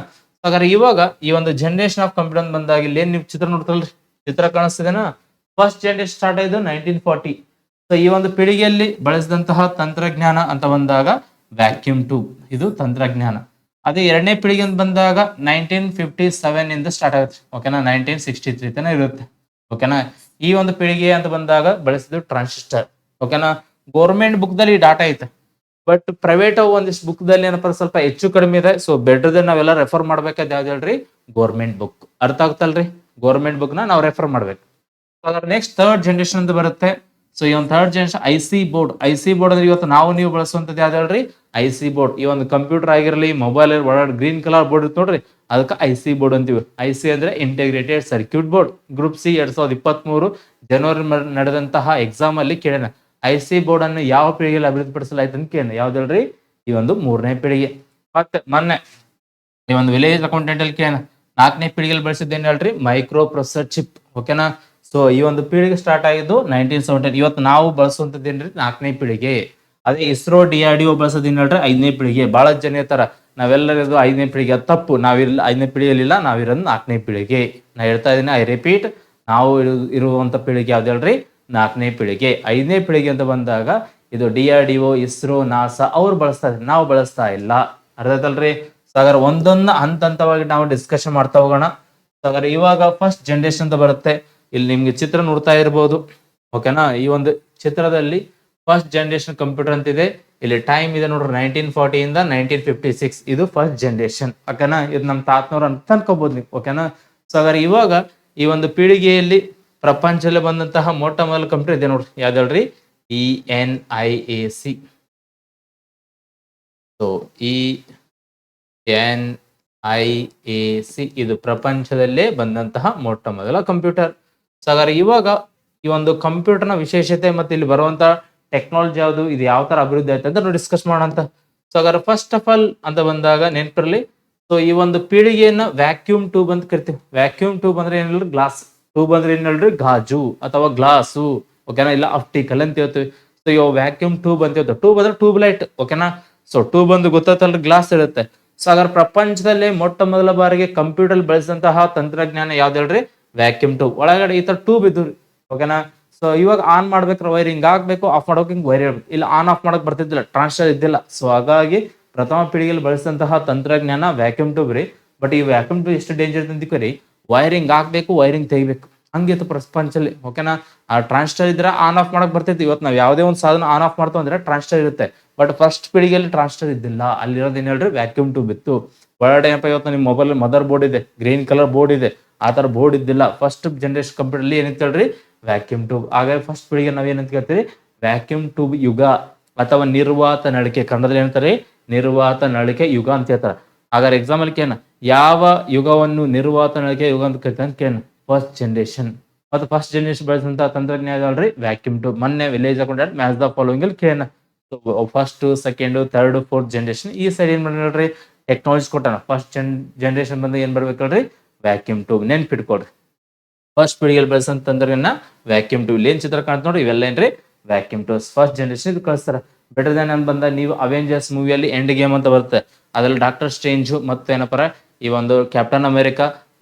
ಹಾಗಾದ್ರೆ ಇವಾಗ ಈ ಒಂದು ಜನರೇಷನ್ ಆಫ್ ಕಂಪ್ಯೂಟರ್ ಅಂತ ಬಂದಾಗ ಇಲ್ಲಿ ಏನ್ ನೀವು ಚಿತ್ರ ನೋಡ್ತಲ್ರಿ? ಚಿತ್ರ ಕಾಣಿಸ್ತಿದೇನಾ? ಫಸ್ಟ್ ಜನರೇಷನ್ ಸ್ಟಾರ್ಟ್ ಆಯ್ತು 1940. ಸೊ ಈ ಒಂದು ಪೀಳಿಗೆಯಲ್ಲಿ ಬಳಸಿದಂತಹ ತಂತ್ರಜ್ಞಾನ ಅಂತ ಬಂದಾಗ ವ್ಯಾಕ್ಯೂಮ್ ಟ್ಯೂಬ್, ಇದು ತಂತ್ರಜ್ಞಾನ. ಅದೇ ಎರಡನೇ ಪೀಳಿಗೆ ಅಂತ ಬಂದಾಗ 1957 ಇಂದ ಸ್ಟಾರ್ಟ್ ಆಗುತ್ತೆ. ಓಕೆನಾ. 1963 ತನಕ ಇರುತ್ತೆ. ಓಕೆನಾ. ಈ ಒಂದು ಪೀಳಿಗೆ ಅಂತ ಬಂದಾಗ ಬಳಸಿದ್ದು ಟ್ರಾನ್ಸಿಸ್ಟರ್. ಓಕೆನಾ. ಗೌರ್ಮೆಂಟ್ ಬುಕ್ ದಲ್ಲಿ ಡಾಟಾ ಐತೆ, ಬಟ್ ಪ್ರೈವೇಟ್ ಒಂದಿಷ್ಟು ಬುಕ್ ದಲ್ಲಿ ಏನಪ್ಪ ಸ್ವಲ್ಪ ಹೆಚ್ಚು ಕಡಿಮೆ ಇದೆ. ಸೊ ಬೆಟರ್ ನಾವೆಲ್ಲ ರೆಫರ್ ಮಾಡ್ಬೇಕಾದ್ ಯಾವ್ದು ಹೇಳ್ರಿ? Government book. ಅರ್ಥ ಆಗ್ತಲ್ರಿ? ಗೌರ್ಮೆಂಟ್ ಬುಕ್ ನಾವು ರೆಫರ್ ಮಾಡ್ಬೇಕು. ನೆಕ್ಸ್ಟ್ ಥರ್ಡ್ ಜನರೇಷನ್ ಅಂತ ಬರುತ್ತೆ. ಸೊ ಈ ಒಂದು third generation IC board. IC board ಅಂದ್ರೆ ಇವತ್ತು ನಾವು ನೀವು ಬಳಸುವಂತದ್ದು ಯಾವ್ದು ಹೇಳ್ರಿ? IC board. ಈ ಒಂದು ಕಂಪ್ಯೂಟರ್ ಆಗಿರಲಿ, ಮೊಬೈಲ್ ಒಳಗಡೆ ಗ್ರೀನ್ ಕಲರ್ ಬೋರ್ಡ್ ಇತ್ತು ನೋಡ್ರಿ, ಅದಕ್ಕೆ IC ಬೋರ್ಡ್ ಅಂತೀವಿ. IC ಅಂದ್ರೆ integrated circuit board. Group C 2023 ಜನವರಿ ನಡೆದಂತಹ ಎಕ್ಸಾಮ್ ಅಲ್ಲಿ ಕೇಳೋಣ, IC ಬೋರ್ಡ್ ಅನ್ನು ಯಾವ ಪೀಳಿಗೆಯಲ್ಲಿ ಅಭಿವೃದ್ಧಿಪಡಿಸಲಾಯ್ತು ಅಂತ ಕೇಳೋಣ. ಯಾವ್ದು ಹೇಳ್ರಿ? ಈ ಒಂದು 3ನೇ ಪೀಳಿಗೆ. ಮತ್ತೆ ಮೊನ್ನೆ ಈ ಒಂದು ವಿಲೇಜ್ ಅಕೌಂಟೆಂಟ್ ಅಲ್ಲಿ ಕೇಳೋಣ, 4ನೇ ಪೀಳಿಗೆಯಲ್ಲಿ ಬಳಸಿದ್ದೇನೆ ಹೇಳ್ರಿ? Micro processor chip. ಓಕೆನಾ. ಸೊ ಈ ಒಂದು ಪೀಳಿಗೆ ಸ್ಟಾರ್ಟ್ ಆಗಿದ್ದು 1917. ಇವತ್ತು ನಾವು ಬಳಸುವಂತದ್ದೇನ್ರಿ 4ನೇ ಪೀಳಿಗೆ. ಅದೇ ಇಸ್ರೋ DRDO ಬಳಸೋದೇನ್ ಹೇಳ್ರಿ 5ನೇ ಪೀಳಿಗೆ. ಬಹಳ ಜನ ಹೇಳ್ತಾರ ನಾವೆಲ್ಲರಿಗೂ 5ನೇ ಪೀಳಿಗೆ, ಅದು ತಪ್ಪು. ನಾವಿಲ್ಲ 5ನೇ ಪೀಳಿಗೆಯಲ್ಲಿಲ್ಲ, ನಾವಿರೋದು 4ನೇ ಪೀಳಿಗೆ. ನಾ ಹೇಳ್ತಾ ಇದೀನಿ, ಐ ರಿಪೀಟ್, ನಾವು ಇರುವಂತ ಪೀಳಿಗೆ ಯಾವ್ದು ಹೇಳ್ರಿ 4ನೇ ಪೀಳಿಗೆ. 5ನೇ ಪೀಳಿಗೆ ಅಂತ ಬಂದಾಗ ಇದು DRDO, ಇಸ್ರೋ, ನಾಸಾ ಅವ್ರು ಬಳಸ್ತಾ ಇದ್ದಾರೆ, ನಾವು ಬಳಸ್ತಾ ಇಲ್ಲ. ಅರ್ಥ ಆಯ್ತಲ್ರಿ? ಸೊ ಹಾಗಾದ್ರೆ ಒಂದೊಂದು ಹಂತ ಹಂತವಾಗಿ ನಾವು ಡಿಸ್ಕಷನ್ ಮಾಡ್ತಾ ಹೋಗೋಣ. ಸೊ ಹಾಗಾದ್ರೆ ಇವಾಗ ಫಸ್ಟ್ ಜನರೇಷನ್ ಅಂತ ಬರುತ್ತೆ. ಇಲ್ಲಿ ನಿಮ್ಗೆ ಚಿತ್ರ ನೋಡ್ತಾ ಇರ್ಬೋದು, ಓಕೆನಾ? ಈ ಒಂದು ಚಿತ್ರದಲ್ಲಿ ಫಸ್ಟ್ ಜನರೇಷನ್ ಕಂಪ್ಯೂಟರ್ ಅಂತಿದೆ. ಇಲ್ಲಿ ಟೈಮ್ ಇದೆ ನೋಡ್ರಿ 1940 ಇಂದ 1956. ಇದು ಫಸ್ಟ್ ಜನರೇಷನ್, ಓಕೆನಾ? ಇದು ನಮ್ಮ ತಾತನವ್ರು ಅಂತ ಅನ್ಕೋಬಹುದು ನೀವು, ಓಕೆನಾ? ಸೊ ಹಾಗಾದ್ರೆ ಇವಾಗ ಈ ಒಂದು ಪೀಳಿಗೆಯಲ್ಲಿ ಪ್ರಪಂಚದಲ್ಲಿ ಬಂದಂತಹ ಮೊಟ್ಟ ಮೊದಲ ಕಂಪ್ಯೂಟರ್ ಇದೆ ನೋಡ್ರಿ, ಯಾವ್ದು ಹೇಳ್ರಿ? ENIAC. ಸೊ ENIAC ಇದು ಪ್ರಪಂಚದಲ್ಲೇ ಬಂದಂತಹ ಮೊಟ್ಟ ಮೊದಲ ಕಂಪ್ಯೂಟರ್. ಸೊ ಹಾಗಾದ್ರೆ ಇವಾಗ ಈ ಒಂದು ಕಂಪ್ಯೂಟರ್ನ ವಿಶೇಷತೆ ಮತ್ತೆ ಇಲ್ಲಿ ಬರುವಂತ ಟೆಕ್ನಾಲಜಿ ಯಾವುದು, ಇದು ಯಾವ ತರ ಅಭಿವೃದ್ಧಿ ಆಯ್ತು ಅಂತ ಡಿಸ್ಕಸ್ ಮಾಡೋಣ. ಸೊ ಹಾಗಾದ್ರೆ ಫಸ್ಟ್ ಆಫ್ ಆಲ್ ಅಂತ ಬಂದಾಗ ನೆನಪಿರಲಿ, ಸೊ ಈ ಒಂದು ಪೀಳಿಗೆಯನ್ನ ವ್ಯಾಕ್ಯೂಮ್ ಟ್ಯೂಬ್ ಅಂತ ಕರಿತೀವಿ. ವ್ಯಾಕ್ಯೂಮ್ ಟ್ಯೂಬ್ ಅಂದ್ರೆ ಏನಿಲ್ಲ, ಗ್ಲಾಸ್. ಟ್ಯೂಬ್ ಅಂದ್ರೆ ಏನ್ ಹೇಳ್ರಿ? ಗಾಜು ಅಥವಾ ಗ್ಲಾಸು, ಓಕೆನಾ? ಇಲ್ಲ ಆಪ್ಟಿಕಲ್ ಅಂತ ಹೇಳ್ತೀವಿ. ಸೊ ಇವಾಗ ವ್ಯಾಕ್ಯೂಮ್ ಟ್ಯೂಬ್ ಅಂತ ಹೇಳ್ತೀವಿ. ಟ್ಯೂಬ್ ಅಂದ್ರೆ ಟ್ಯೂಬ್ ಲೈಟ್, ಓಕೆನಾ? ಸೊ ಟ್ಯೂಬ್ ಒಂದು ಗೊತ್ತಲ್ರಿ, ಗ್ಲಾಸ್ ಇರುತ್ತೆ. ಸೊ ಹಾಗಾದ್ರೆ ಪ್ರಪಂಚದಲ್ಲಿ ಮೊಟ್ಟ ಮೊದಲ ಬಾರಿಗೆ ಕಂಪ್ಯೂಟರ್ ಬಳಸಿದಂತಹ ತಂತ್ರಜ್ಞಾನ ಯಾವ್ದು ಹೇಳ್ರಿ? Vacuum tube. ಒಳಗಡೆ ಈ ತರ ಟ್ಯೂಬ್ ಇದ್ದು, ಓಕೆನಾ? ಸೊ ಇವಾಗ ಆನ್ ಮಾಡ್ಬೇಕ್ರೆ ವೈರಿಂಗ್ ಆಗ್ಬೇಕು, ಆಫ್ ಮಾಡೋಕೆ ಹಿಂಗ್ ವೈರ್ ಇರ್ಬೇಕು. ಇಲ್ಲ ಆನ್ ಆಫ್ ಮಾಡಕ್ ಬರ್ತಿದ್ದಿಲ್ಲ, ಟ್ರಾನ್ಸ್ಫರ್ ಇದ್ದಿಲ್ಲ. ಸೊ ಹಾಗಾಗಿ ಪ್ರಥಮ ಪೀಳಿಗೆಯಲ್ಲಿ ಬಳಸಿದಂತಹ ತಂತ್ರಜ್ಞಾನ ವ್ಯಾಕ್ಯೂಮ್ ಟ್ಯೂಬ್ ರೀ. ಬಟ್ ಈ ವ್ಯಾಕ್ಯೂಮ್ ಟ್ಯೂಬ್ ಎಷ್ಟು ಡೇಂಜರ್ ಅಂತಿಕರಿ, ವೈರಿಂಗ್ ಆಗ್ಬೇಕು, ವೈರಿಂಗ್ ತೆಗಿಬೇಕು, ಹಂಗಿತ್ತು ಪ್ರಪಂಚದಲ್ಲಿ, ಓಕೆನಾ? ಆ ಟ್ರಾನ್ಸ್ಫರ್ ಇದ್ರೆ ಆನ್ ಆಫ್ ಮಾಡಕ್ ಬರ್ತಿತ್ತು. ಇವತ್ತು ನಾವು ಯಾವುದೇ ಒಂದು ಸಾಧನ ಆನ್ ಆಫ್ ಮಾಡ್ತೋ ಅಂದ್ರೆ ಟ್ರಾನ್ಸ್ಫರ್ ಇರುತ್ತೆ. ಬಟ್ ಫಸ್ಟ್ ಪೀಳಿಗೆಯಲ್ಲಿ ಟ್ರಾನ್ಸ್ಫರ್ ಇದ್ದಿಲ್ಲ, ಅಲ್ಲಿರೋದು ಏನ್ ಹೇಳ್ರಿ? ವ್ಯಾಕ್ಯೂಮ್ ಟ್ಯೂಬ್ ಇತ್ತು. ಒಳಗಡೆ ಏನಪ್ಪ, ಇವತ್ತು ನಿಮ್ಮ ಮೊಬೈಲ್ ಮದರ್ ಬೋರ್ಡ್ ಇದೆ, ಗ್ರೀನ್ ಕಲರ್ ಬೋರ್ಡ್ ಇದೆ, ಆ ತರ ಬೋರ್ಡ್ ಇದ್ದಿಲ್ಲ. ಫಸ್ಟ್ ಜನರೇಷನ್ ಕಂಪ್ಯೂಟರ್ ಅಲ್ಲಿ ಏನಿತ್ತು ಹೇಳ್ರಿ? Vacuum tube. ಹಾಗಾಗಿ ಫಸ್ಟ್ ಪೀಳಿಗೆ ನಾವ್ ಏನಂತ ಕೇಳ್ತೀವಿ? ವ್ಯಾಕ್ಯೂಮ್ ಟ್ಯೂಬ್ ಯುಗ ಅಥವಾ ನಿರ್ವಾತ ನಳಿಕೆ. ಕನ್ನಡದಲ್ಲಿ ಏನಂತಾರೆ? ನಿರ್ವಾತ ನಳಿಕೆ ಯುಗ ಅಂತ ಹೇಳ್ತಾರೆ. ಹಾಗಾದ್ರೆ ಎಕ್ಸಾಮ್ ಅಲ್ಲಿ ಕೇನ ಯಾವ ಯುಗವನ್ನು ನಿರ್ವಾತ ನಳಿಕೆ ಯುಗ ಅಂತ ಕರಿತಾರೆ ಅಂತ ಕೇನ? First generation. ಮತ್ತೆ ಫಸ್ಟ್ ಜನರೇಷನ್ ಬಳಸಿದಂತ ತಂತ್ರಜ್ಞಾನ ಅಲ್ರಿ ವ್ಯಾಕ್ಯೂಮ್ ಟ್ಯೂಬ್. ಮೊನ್ನೆ village account match the following ಅಲ್ಲಿ ಕೇನ. First, second, third, fourth generation. ಈ ಸರಿ ಏನ್ ಮಾಡ್ರಿ? ಟೆಕ್ನಾಲಜಿ ಕೊಟ್ಟಾನ. ಫಸ್ಟ್ ಜನರೇಷನ್ ಬಂದ ಏನ್ ಬರ್ಬೇಕಲ್ರಿ? Vacuum tube. ನೆನ್ಪಿಟ್ಕೊಡ್ರಿ, ಫಸ್ಟ್ ಪೀಳಿಗೆಯಲ್ಲಿ ಬಳಸಂತ ತಂತ್ರಜ್ಞಾನ ವ್ಯಾಕ್ಯೂಮ್ ಟ್ಯೂಬ್. ಏನ್ ಚಿತ್ರ ಕಾಣ್ತ ನೋಡ್ರಿ, ಇವೆಲ್ಲ ಏನ್ರಿ? Vacuum tubes. ಫಸ್ಟ್ ಜನರೇಷನ್ ಇದು ಕಳಿಸ್ತಾರ. ಬೆಟರ್ ದನ್ ಅಂತ ಬಂದ ನೀವು ಅವೆಂಜರ್ಸ್ ಮೂವಿಯಲ್ಲಿ ಎಂಡ್ ಗೇಮ್ ಅಂತ ಬರುತ್ತೆ, ಅದ್ರಲ್ಲಿ ಡಾಕ್ಟರ್ ಸ್ಟ್ರೇಂಜ್ ಮತ್ತೆ ಏನಪ್ಪ ಈ ಒಂದು ಕ್ಯಾಪ್ಟನ್ ಅಮೆರಿಕಾ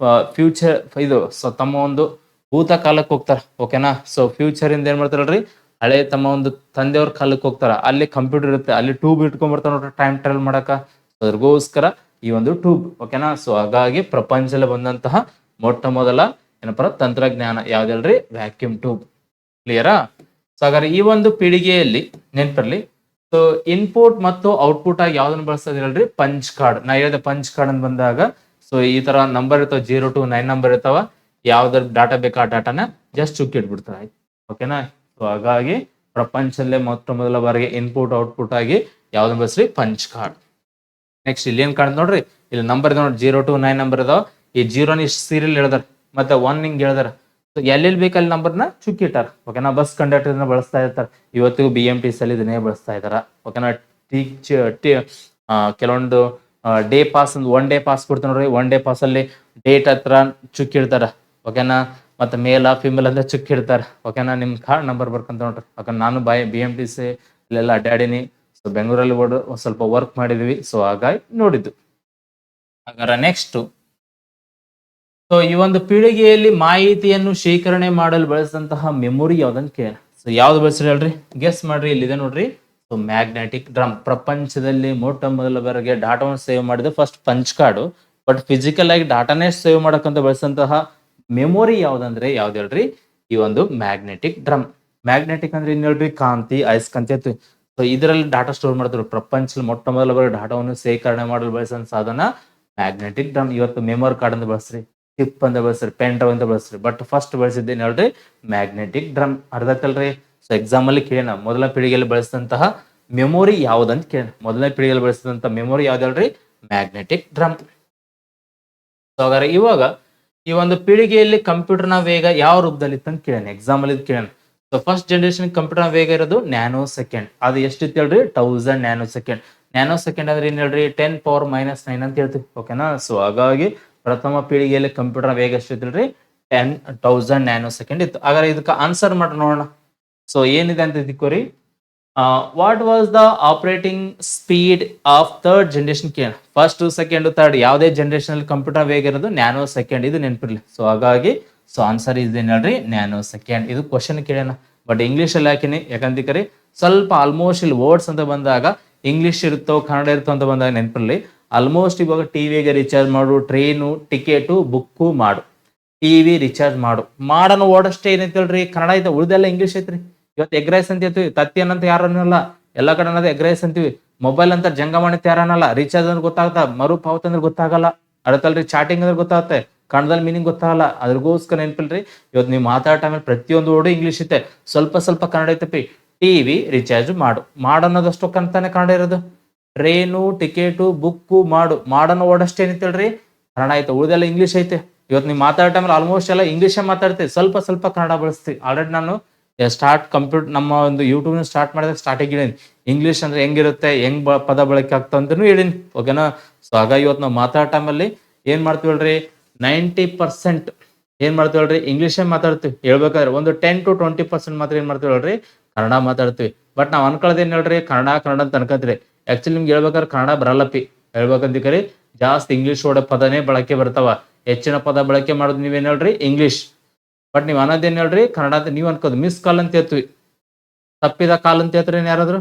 ಫ್ಯೂಚರ್ ಇದು ತಮ್ಮ ಒಂದು ಭೂತ ಕಾಲಕ್ಕೆ ಹೋಗ್ತಾರ, ಓಕೆನಾ? ಸೊ ಫ್ಯೂಚರ್ ಇಂದ ಏನ್ ಮಾಡ್ತಾರಲ್ರಿ? ಹಳೆ ತಮ್ಮ ಒಂದು ತಂದೆಯವ್ರ ಕಾಲಕ್ಕೆ ಹೋಗ್ತಾರ. ಅಲ್ಲಿ ಕಂಪ್ಯೂಟರ್ ಇರುತ್ತೆ, ಅಲ್ಲಿ ಟ್ಯೂಬ್ ಇಟ್ಕೊಂಡ್ ಬರ್ತಾರ ನೋಡ್ರಿ ಟೈಮ್ ಟ್ರಾವೆಲ್ ಮಾಡಕ. ಅದ್ರಗೋಸ್ಕರ ಈ ಒಂದು ಟ್ಯೂಬ್, ಓಕೆನಾ? ಸೊ ಹಾಗಾಗಿ ಪ್ರಪಂಚದಲ್ಲಿ ಬಂದಂತಹ ಮೊಟ್ಟ ಮೊದಲ ಏನಪ್ಪ ತಂತ್ರಜ್ಞಾನ ಯಾವ್ದಲ್ರಿ? Vacuum tube. ಕ್ಲಿಯರಾ? ಸೊ ಹಾಗಾದ್ರೆ ಈ ಒಂದು ಪೀಳಿಗೆಯಲ್ಲಿ ನೆನ್ಪಿರ್ಲಿ, ಸೊ ಇನ್ಪುಟ್ ಮತ್ತು ಔಟ್ಪುಟ್ ಆಗಿ ಯಾವ್ದನ್ನ ಬಳಸ್ತದೆ ಹೇಳ್ರಿ? Punch card. ನಾ ಹೇಳಿದೆ ಪಂಚ್ ಕಾರ್ಡ್ ಅಂತ ಬಂದಾಗ, ಸೊ ಈ ತರ ನಂಬರ್ ಇರ್ತಾವ, 0 to 9 ನಂಬರ್ ಇರ್ತಾವ. ಯಾವ್ದಾರ ಡಾಟಾ ಬೇಕಾ ಆ ಡಾಟಾನ ಜಸ್ಟ್ ಚುಕ್ಕಿ ಇಟ್ಬಿಡ್ತಾರೆ, ಆಯ್ತು, ಓಕೆನಾ? ಸೊ ಹಾಗಾಗಿ ಪ್ರಪಂಚದಲ್ಲೇ ಮೊಟ್ಟ ಮೊದಲ ಬಾರಿಗೆ ಇನ್ಪುಟ್ ಔಟ್ಪುಟ್ ಆಗಿ ಯಾವ್ದನ್ನ ಬಳಸ್ರಿ? Punch card. ನೆಕ್ಸ್ಟ್ ಇಲ್ಲಿ ಏನ್ ಕಾಣ್ತ ನೋಡ್ರಿ, ಇಲ್ಲಿ ನಂಬರ್ ಇದೆ ನೋಡಿ, 0 to 9 ನಂಬರ್ ಇದಾವ. ಈ 0 ಇಷ್ಟು ಸೀರಿಯಲ್ ಹೇಳ್ದಾರ, ಮತ್ತೆ 1 ಹಿಂಗ್ ಹೇಳ್ದಾರ. ಸೊ ಎಲ್ಲೆಲ್ಲಿ ಬೇಕಲ್ಲಿ ನಂಬರ್ನ ಚುಕ್ಕಿಟ್ಟಾರ, ಓಕೆನಾ? ಬಸ್ ಕಂಡಕ್ಟರ್ ಬಳಸ್ತಾ ಇರ್ತಾರೆ. ಇವತ್ತಿಗೂ BMTC ಅಲ್ಲಿ ಇದನ್ನೇ ಬಳಸ್ತಾ ಇದಾರ, ಓಕೆನಾ? ಕೆಲವೊಂದು ಡೇ ಪಾಸ್, ಒಂದು 1 ಡೇ ಪಾಸ್ ಕೊಡ್ತಾರೆ ನೋಡ್ರಿ. 1 ಡೇ ಪಾಸ್ ಅಲ್ಲಿ ಡೇಟ್ ಹತ್ರ ಚುಕ್ಕಿಡ್ತಾರ, ಓಕೆನಾ? ಮತ್ತೆ ಮೇಲ್ ಫಿಮೇಲ್ ಅಂತ ಚುಕ್ಕಿಡ್ತಾರ, ಓಕೆನಾ? ನಿಮ್ ಕಾರ್ಡ್ ನಂಬರ್ ಬರ್ಕಂತ ನೋಡ್ರಿ. ಯಾಕಂದ್ರೆ ನಾನು BMTC ಇಲ್ಲೆಲ್ಲ ಅಡ್ಡಾಡಿನಿ. ಸೊ ಬೆಂಗಳೂರಲ್ಲಿ ಸ್ವಲ್ಪ ವರ್ಕ್ ಮಾಡಿದ್ವಿ, ಸೊ ಹಾಗಾಗಿ ನೋಡಿದ್ದು. ಹಾಗಾದ್ರೆ ನೆಕ್ಸ್ಟ್, ಸೊ ಈ ಒಂದು ಪೀಳಿಗೆಯಲ್ಲಿ ಮಾಹಿತಿಯನ್ನು ಶೇಖರಣೆ ಮಾಡಲು ಬಳಸಿದಂತಹ ಮೆಮೊರಿ ಯಾವ್ದಂತ ಕೇಳ. ಸೊ ಯಾವ್ದು ಬಳಸ್ರಿ ಹೇಳ್ರಿ? ಗೆಸ್ ಮಾಡ್ರಿ. ಇಲ್ಲಿದೆ ನೋಡ್ರಿ, ಸೊ ಮ್ಯಾಗ್ನೆಟಿಕ್ ಡ್ರಮ್. ಪ್ರಪಂಚದಲ್ಲಿ ಮೊಟ್ಟ ಮೊದಲ ಬಾರಿಗೆ ಡಾಟಾವನ್ನು ಸೇವ್ ಮಾಡಿದ first punch card. But physical ಆಗಿ ಡಾಟಾನೇ ಸೇವ್ ಮಾಡಕ್ಕಂತ ಬಳಸಿದಂತಹ ಮೆಮೊರಿ ಯಾವ್ದಂದ್ರೆ ಯಾವ್ದು ಹೇಳ್ರಿ? ಈ ಒಂದು ಮ್ಯಾಗ್ನೆಟಿಕ್ ಡ್ರಮ್. ಮ್ಯಾಗ್ನೆಟಿಕ್ ಅಂದ್ರೆ ಏನ್ ಹೇಳ್ರಿ? ಕಾಂತಿ, ಅಯಸ್ಕಾಂತಿ ಅಂತ. ಸೊ ಇದರಲ್ಲಿ ಡಾಟಾ ಸ್ಟೋರ್ ಮಾಡ್ತಾರೆ. ಪ್ರಪಂಚದಲ್ಲಿ ಮೊಟ್ಟ ಮೊದಲ ಬಾರಿ ಡಾಟಾವನ್ನು ಸೇಖರಣೆ ಮಾಡಲು ಬಳಸಿದ ಸಾಧನ ಮ್ಯಾಗ್ನೆಟಿಕ್ ಡ್ರಮ್. ಇವತ್ತು ಮೆಮೊರಿ ಕಾರ್ಡ್ ಅಂತ ಬಳಸ್ರಿ, ಚಿಪ್ ಅಂತ ಬಳಸ್ರಿ, ಪೆನ್ ಡ್ರೈವ್ ಅಂತ ಬಳಸ್ರಿ. ಬಟ್ ಫಸ್ಟ್ ಬಳಸಿದ್ದೇನೆ ಹೇಳ್ರಿ? Magnetic drum. ಅರ್ಧ ಆಯ್ತಲ್ರಿ? ಸೊ ಎಕ್ಸಾಮ್ ಅಲ್ಲಿ ಕೇಳೋಣ, ಮೊದಲ ಪೀಳಿಗೆಯಲ್ಲಿ ಬಳಸಿದಂತಹ ಮೆಮೊರಿ ಯಾವ್ದಂತ ಕೇಳೋಣ. ಮೊದಲನೇ ಪೀಳಿಗೆಯಲ್ಲಿ ಬಳಸಿದಂತಹ ಮೆಮೊರಿ ಯಾವ್ದು ಹೇಳ್ರಿ? Magnetic drum. ಸೊ ಹಾಗಾದ್ರೆ ಇವಾಗ ಈ ಒಂದು ಪೀಳಿಗೆಯಲ್ಲಿ ಕಂಪ್ಯೂಟರ್ನ ವೇಗ ಯಾವ ರೂಪದಲ್ಲಿ ಇತ್ತು ಅಂತ ಕೇಳೋಣ. ಎಕ್ಸಾಮ್ ಅಲ್ಲಿ ಕೇಳೋಣ. ಸೊ ಫಸ್ಟ್ ಜನರೇಷನ್ ಕಂಪ್ಯೂಟರ್ ವೇಗ ಇರೋದು ನ್ಯಾನೋ ಸೆಕೆಂಡ್. ಅದು ಎಷ್ಟಿತ್ತು ಹೇಳ್ರಿ? 1000 ನ್ಯಾನೋ ಸೆಕೆಂಡ್. ನ್ಯಾನೋ ಸೆಕೆಂಡ್ ಅಂದ್ರೆ ಏನ್ ಹೇಳ್ರಿ? 10⁻⁻⁹ ಅಂತ ಹೇಳ್ತೀವಿ, ಓಕೆನಾ? ಸೊ ಹಾಗಾಗಿ ಪ್ರಥಮ ಪೀಳಿಗೆಯಲ್ಲಿ ಕಂಪ್ಯೂಟರ್ ವೇಗ ಎಷ್ಟಿತ್ತು ಹೇಳ್ರಿ? 10,000 ನ್ಯಾನೋ ಸೆಕೆಂಡ್ ಇತ್ತು. ಹಾಗಾದ್ರೆ ಇದಕ್ಕೆ ಆನ್ಸರ್ ಮಾಡಿ ನೋಡೋಣ. ಸೊ ಏನಿದೆ ಅಂತ ತಿಳ್ಕೊರಿ. What was the operating speed of third generation ಕೇಳ. ಫಸ್ಟ್ ಸೆಕೆಂಡ್ ಥರ್ಡ್ ಯಾವುದೇ ಜನರೇಷನ್ ಅಲ್ಲಿ ಕಂಪ್ಯೂಟರ್ ವೇಗ ಇರೋದು ನ್ಯಾನೋ ಸೆಕೆಂಡ್, ಇದು ನೆನಪಿರ್ಲಿ. ಸೊ ಹಾಗಾಗಿ ಸೊ ಆನ್ಸರ್ ಇದೆ ಹೇಳ್ರಿ ನ್ಯಾನೋ ಸೆಕೆಂಡ್. ಇದು ಕ್ವಶನ್ ಕೇಳೋಣ, ಬಟ್ ಇಂಗ್ಲೀಷ್ ಅಲ್ಲಿ ಹಾಕಿನಿ. ಯಾಕಂತಿಕರಿ ಸ್ವಲ್ಪ ಆಲ್ಮೋಸ್ಟ್ ಇಲ್ಲಿ ವರ್ಡ್ಸ್ ಅಂತ ಬಂದಾಗ ಇಂಗ್ಲೀಷ್ ಇರುತ್ತೋ ಕನ್ನಡ ಇರುತ್ತೋ ಅಂತ ಬಂದಾಗ ನೆನಪಿರ್ಲಿ. ಆಲ್ಮೋಸ್ಟ್ ಇವಾಗ ಟಿವಿಗೆ ರೀಚಾರ್ಜ್ ಮಾಡು, ಟ್ರೈನು ಟಿಕೆಟು ಬುಕ್ಕು ಮಾಡು, ಟಿವಿ ರೀಚಾರ್ಜ್ ಮಾಡೋ ಓಡಷ್ಟೇ ಏನೈತೆ ಹೇಳ್ರಿ ಕನ್ನಡ ಐತೆ, ಉಳಿದೆಲ್ಲ ಇಂಗ್ಲೀಷ್ ಐತ್ರಿ. ಇವತ್ತು ಎಗ್ ರೈಸ್ ಅಂತ ಹೇಳ್ತೀವಿ, ತತ್ತಿ ಅನ್ನಂತ ಯಾರು ಅನ್ನಲ್ಲ, ಎಲ್ಲ ಕಡೆ ಅನ್ನೋದು ಎಗ್ ರೈಸ್ ಅಂತೀವಿ. ಮೊಬೈಲ್ ಅಂತ ಜಂಗಮಣಿ ಅಂತ ಯಾರು ಅನ್ನಲ್ಲ, ರೀಚಾರ್ಜ್ ಅಂದ್ರೆ ಗೊತ್ತಾಗ್ತಾ, ಮರು ಪಾವತಿ ಅಂದ್ರೆ ಗೊತ್ತಾಗಲ್ಲ, ಅಡತಲ್ರಿ ಚಾಟಿಂಗ್ ಅಂದ್ರೆ ಗೊತ್ತಾಗುತ್ತೆ, ಕನ್ನಡದಲ್ಲಿ ಮೀನಿಂಗ್ ಗೊತ್ತಾಗಲ್ಲ. ಅದ್ರಗೋಸ್ಕರ ನೆನಪಿಲ್ರಿ ಇವತ್ತು ನೀವು ಮಾತಾಡೋ ಟೈಮಲ್ಲಿ ಪ್ರತಿಯೊಂದು ವರ್ಡು ಇಂಗ್ಲೀಷ್ ಐತೆ, ಸ್ವಲ್ಪ ಸ್ವಲ್ಪ ಕನ್ನಡ ಐತಪಿ. ಟಿವಿ ರೀಚಾರ್ಜ್ ಅನ್ನೋದಷ್ಟು ಕಂತಾನೆ ಕನ್ನಡ ಇರೋದು. ಟ್ರೈನು ಟಿಕೆಟು ಬುಕ್ಕು ಮಾಡೋ ಓಡಷ್ಟೇ ಏನಿತ್ತಲ್ರಿ ಕನ್ನಡ ಐತೆ, ಉಳಿದೆಲ್ಲ ಇಂಗ್ಲೀಷ್ ಐತೆ. ಇವತ್ತು ನೀವು ಮಾತಾಡೋ ಟೈಮಲ್ಲಿ ಆಲ್ಮೋಸ್ಟ್ ಎಲ್ಲ ಇಂಗ್ಲೀಷೇ ಮಾತಾಡ್ತೀವಿ, ಸ್ವಲ್ಪ ಸ್ವಲ್ಪ ಕನ್ನಡ ಬಳಸ್ತೀವಿ. ಆಲ್ರೆಡಿ ನಾನು ನಮ್ಮ ಒಂದು ಯೂಟ್ಯೂಬ್ನ ಸ್ಟಾರ್ಟ್ ಮಾಡಿದಾಗ ಸ್ಟಾರ್ಟಿಂಗ್ ಹೇಳಿನಿ ಇಂಗ್ಲೀಷ್ ಅಂದ್ರೆ ಹೆಂಗಿರುತ್ತೆ, ಪದ ಬಳಕೆ ಆಗ್ತಾವ ಅಂತನೂ ಹೇಳಿನಿ. ಓಕೆನಾ. ಸೊ ಹಾಗಾಗಿ ಇವತ್ತು ನಾವು ಮಾತಾಡೋ ಟೈಮಲ್ಲಿ ಏನ್ ಮಾಡ್ತೀವಿ ಹೇಳ್ರಿ, 90% ಏನ್ ಮಾಡ್ತೀವಿ ಹೇಳ್ರಿ ಇಂಗ್ಲೀಷೇ ಮಾತಾಡ್ತೀವಿ. ಹೇಳ್ಬೇಕಾದ್ರೆ ಒಂದು 10 to 20% ಮಾತ್ರ ಏನ್ ಮಾಡ್ತೀವಿ ಹೇಳ್ರಿ ಕನ್ನಡ ಮಾತಾಡ್ತೀವಿ. ಬಟ್ ನಾವ್ ಅನ್ಕೊಳ್ಳೋದು ಏನ್ ಹೇಳ್ರಿ ಕನ್ನಡ ಅಂತ ಅನ್ಕೊಂತೀರಿ. ಆಕ್ಚುಲಿ ನಿಮ್ಗೆ ಹೇಳ್ಬೇಕಾದ್ರೆ ಕನ್ನಡ ಬರಲ್ಲಪ್ಪಿ. ಹೇಳ್ಬೇಕಂತಿಕರಿ ಜಾಸ್ತಿ ಇಂಗ್ಲೀಷ್ ವರ್ಡ್ ಪದನೇ ಬಳಕೆ ಬರ್ತಾವ, ಹೆಚ್ಚಿನ ಪದ ಬಳಕೆ ಮಾಡೋದು ನೀವೇನ್ ಹೇಳ್ರಿ ಇಂಗ್ಲೀಷ್. ಬಟ್ ನೀವ್ ಅನ್ನೋದೇನ್ ಹೇಳ್ರಿ ಕನ್ನಡ ಅಂತ ನೀವ್ ಅನ್ಕೋದು. ಮಿಸ್ ಕಾಲ್ ಅಂತ ಹೇಳ್ತೀವಿ, ತಪ್ಪಿದ ಕಾಲ್ ಅಂತ ಹೇಳ್ತೀರಿ ಯಾರಾದ್ರು,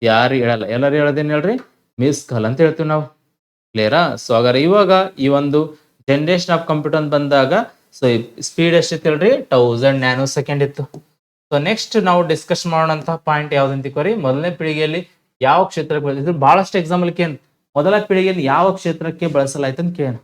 ಯಾರು ಹೇಳಲ್ಲ. ಎಲ್ಲರೂ ಹೇಳೋದೇನ್ ಹೇಳ್ರಿ ಮಿಸ್ ಕಾಲ್ ಅಂತ ಹೇಳ್ತೀವಿ ನಾವು. ಕ್ಲಿಯರಾ. ಸೊ ಹಾಗಾದ್ರೆ ಇವಾಗ ಈ ಒಂದು ಜನರೇಷನ್ ಆಫ್ ಕಂಪ್ಯೂಟರ್ ಅಂತ ಬಂದಾಗ ಸೊ ಸ್ಪೀಡ್ ಎಷ್ಟಿತ್ತು ಹೇಳ್ರಿ 1000 ನ್ಯಾನೋ ಸೆಕೆಂಡ್ ಇತ್ತು. ಸೊ ನೆಕ್ಸ್ಟ್ ನಾವು ಡಿಸ್ಕಸ್ ಮಾಡೋಣಂತಹ ಪಾಯಿಂಟ್ ಯಾವ್ದಂತ ತಿಳ್ಕೊರಿ. ಮೊದಲನೇ ಪೀಳಿಗೆಯಲ್ಲಿ ಯಾವ ಕ್ಷೇತ್ರಕ್ಕೆ ಬಳಸಿದ್ರು, ಬಹಳಷ್ಟು ಎಕ್ಸಾಂಪಲ್ ಕೇಳಿ. ಮೊದಲ ಪೀಳಿಗೆಯಲ್ಲಿ ಯಾವ ಕ್ಷೇತ್ರಕ್ಕೆ ಬಳಸಲಾಯ್ತು ಅಂತ ಕೇಳೋಣ.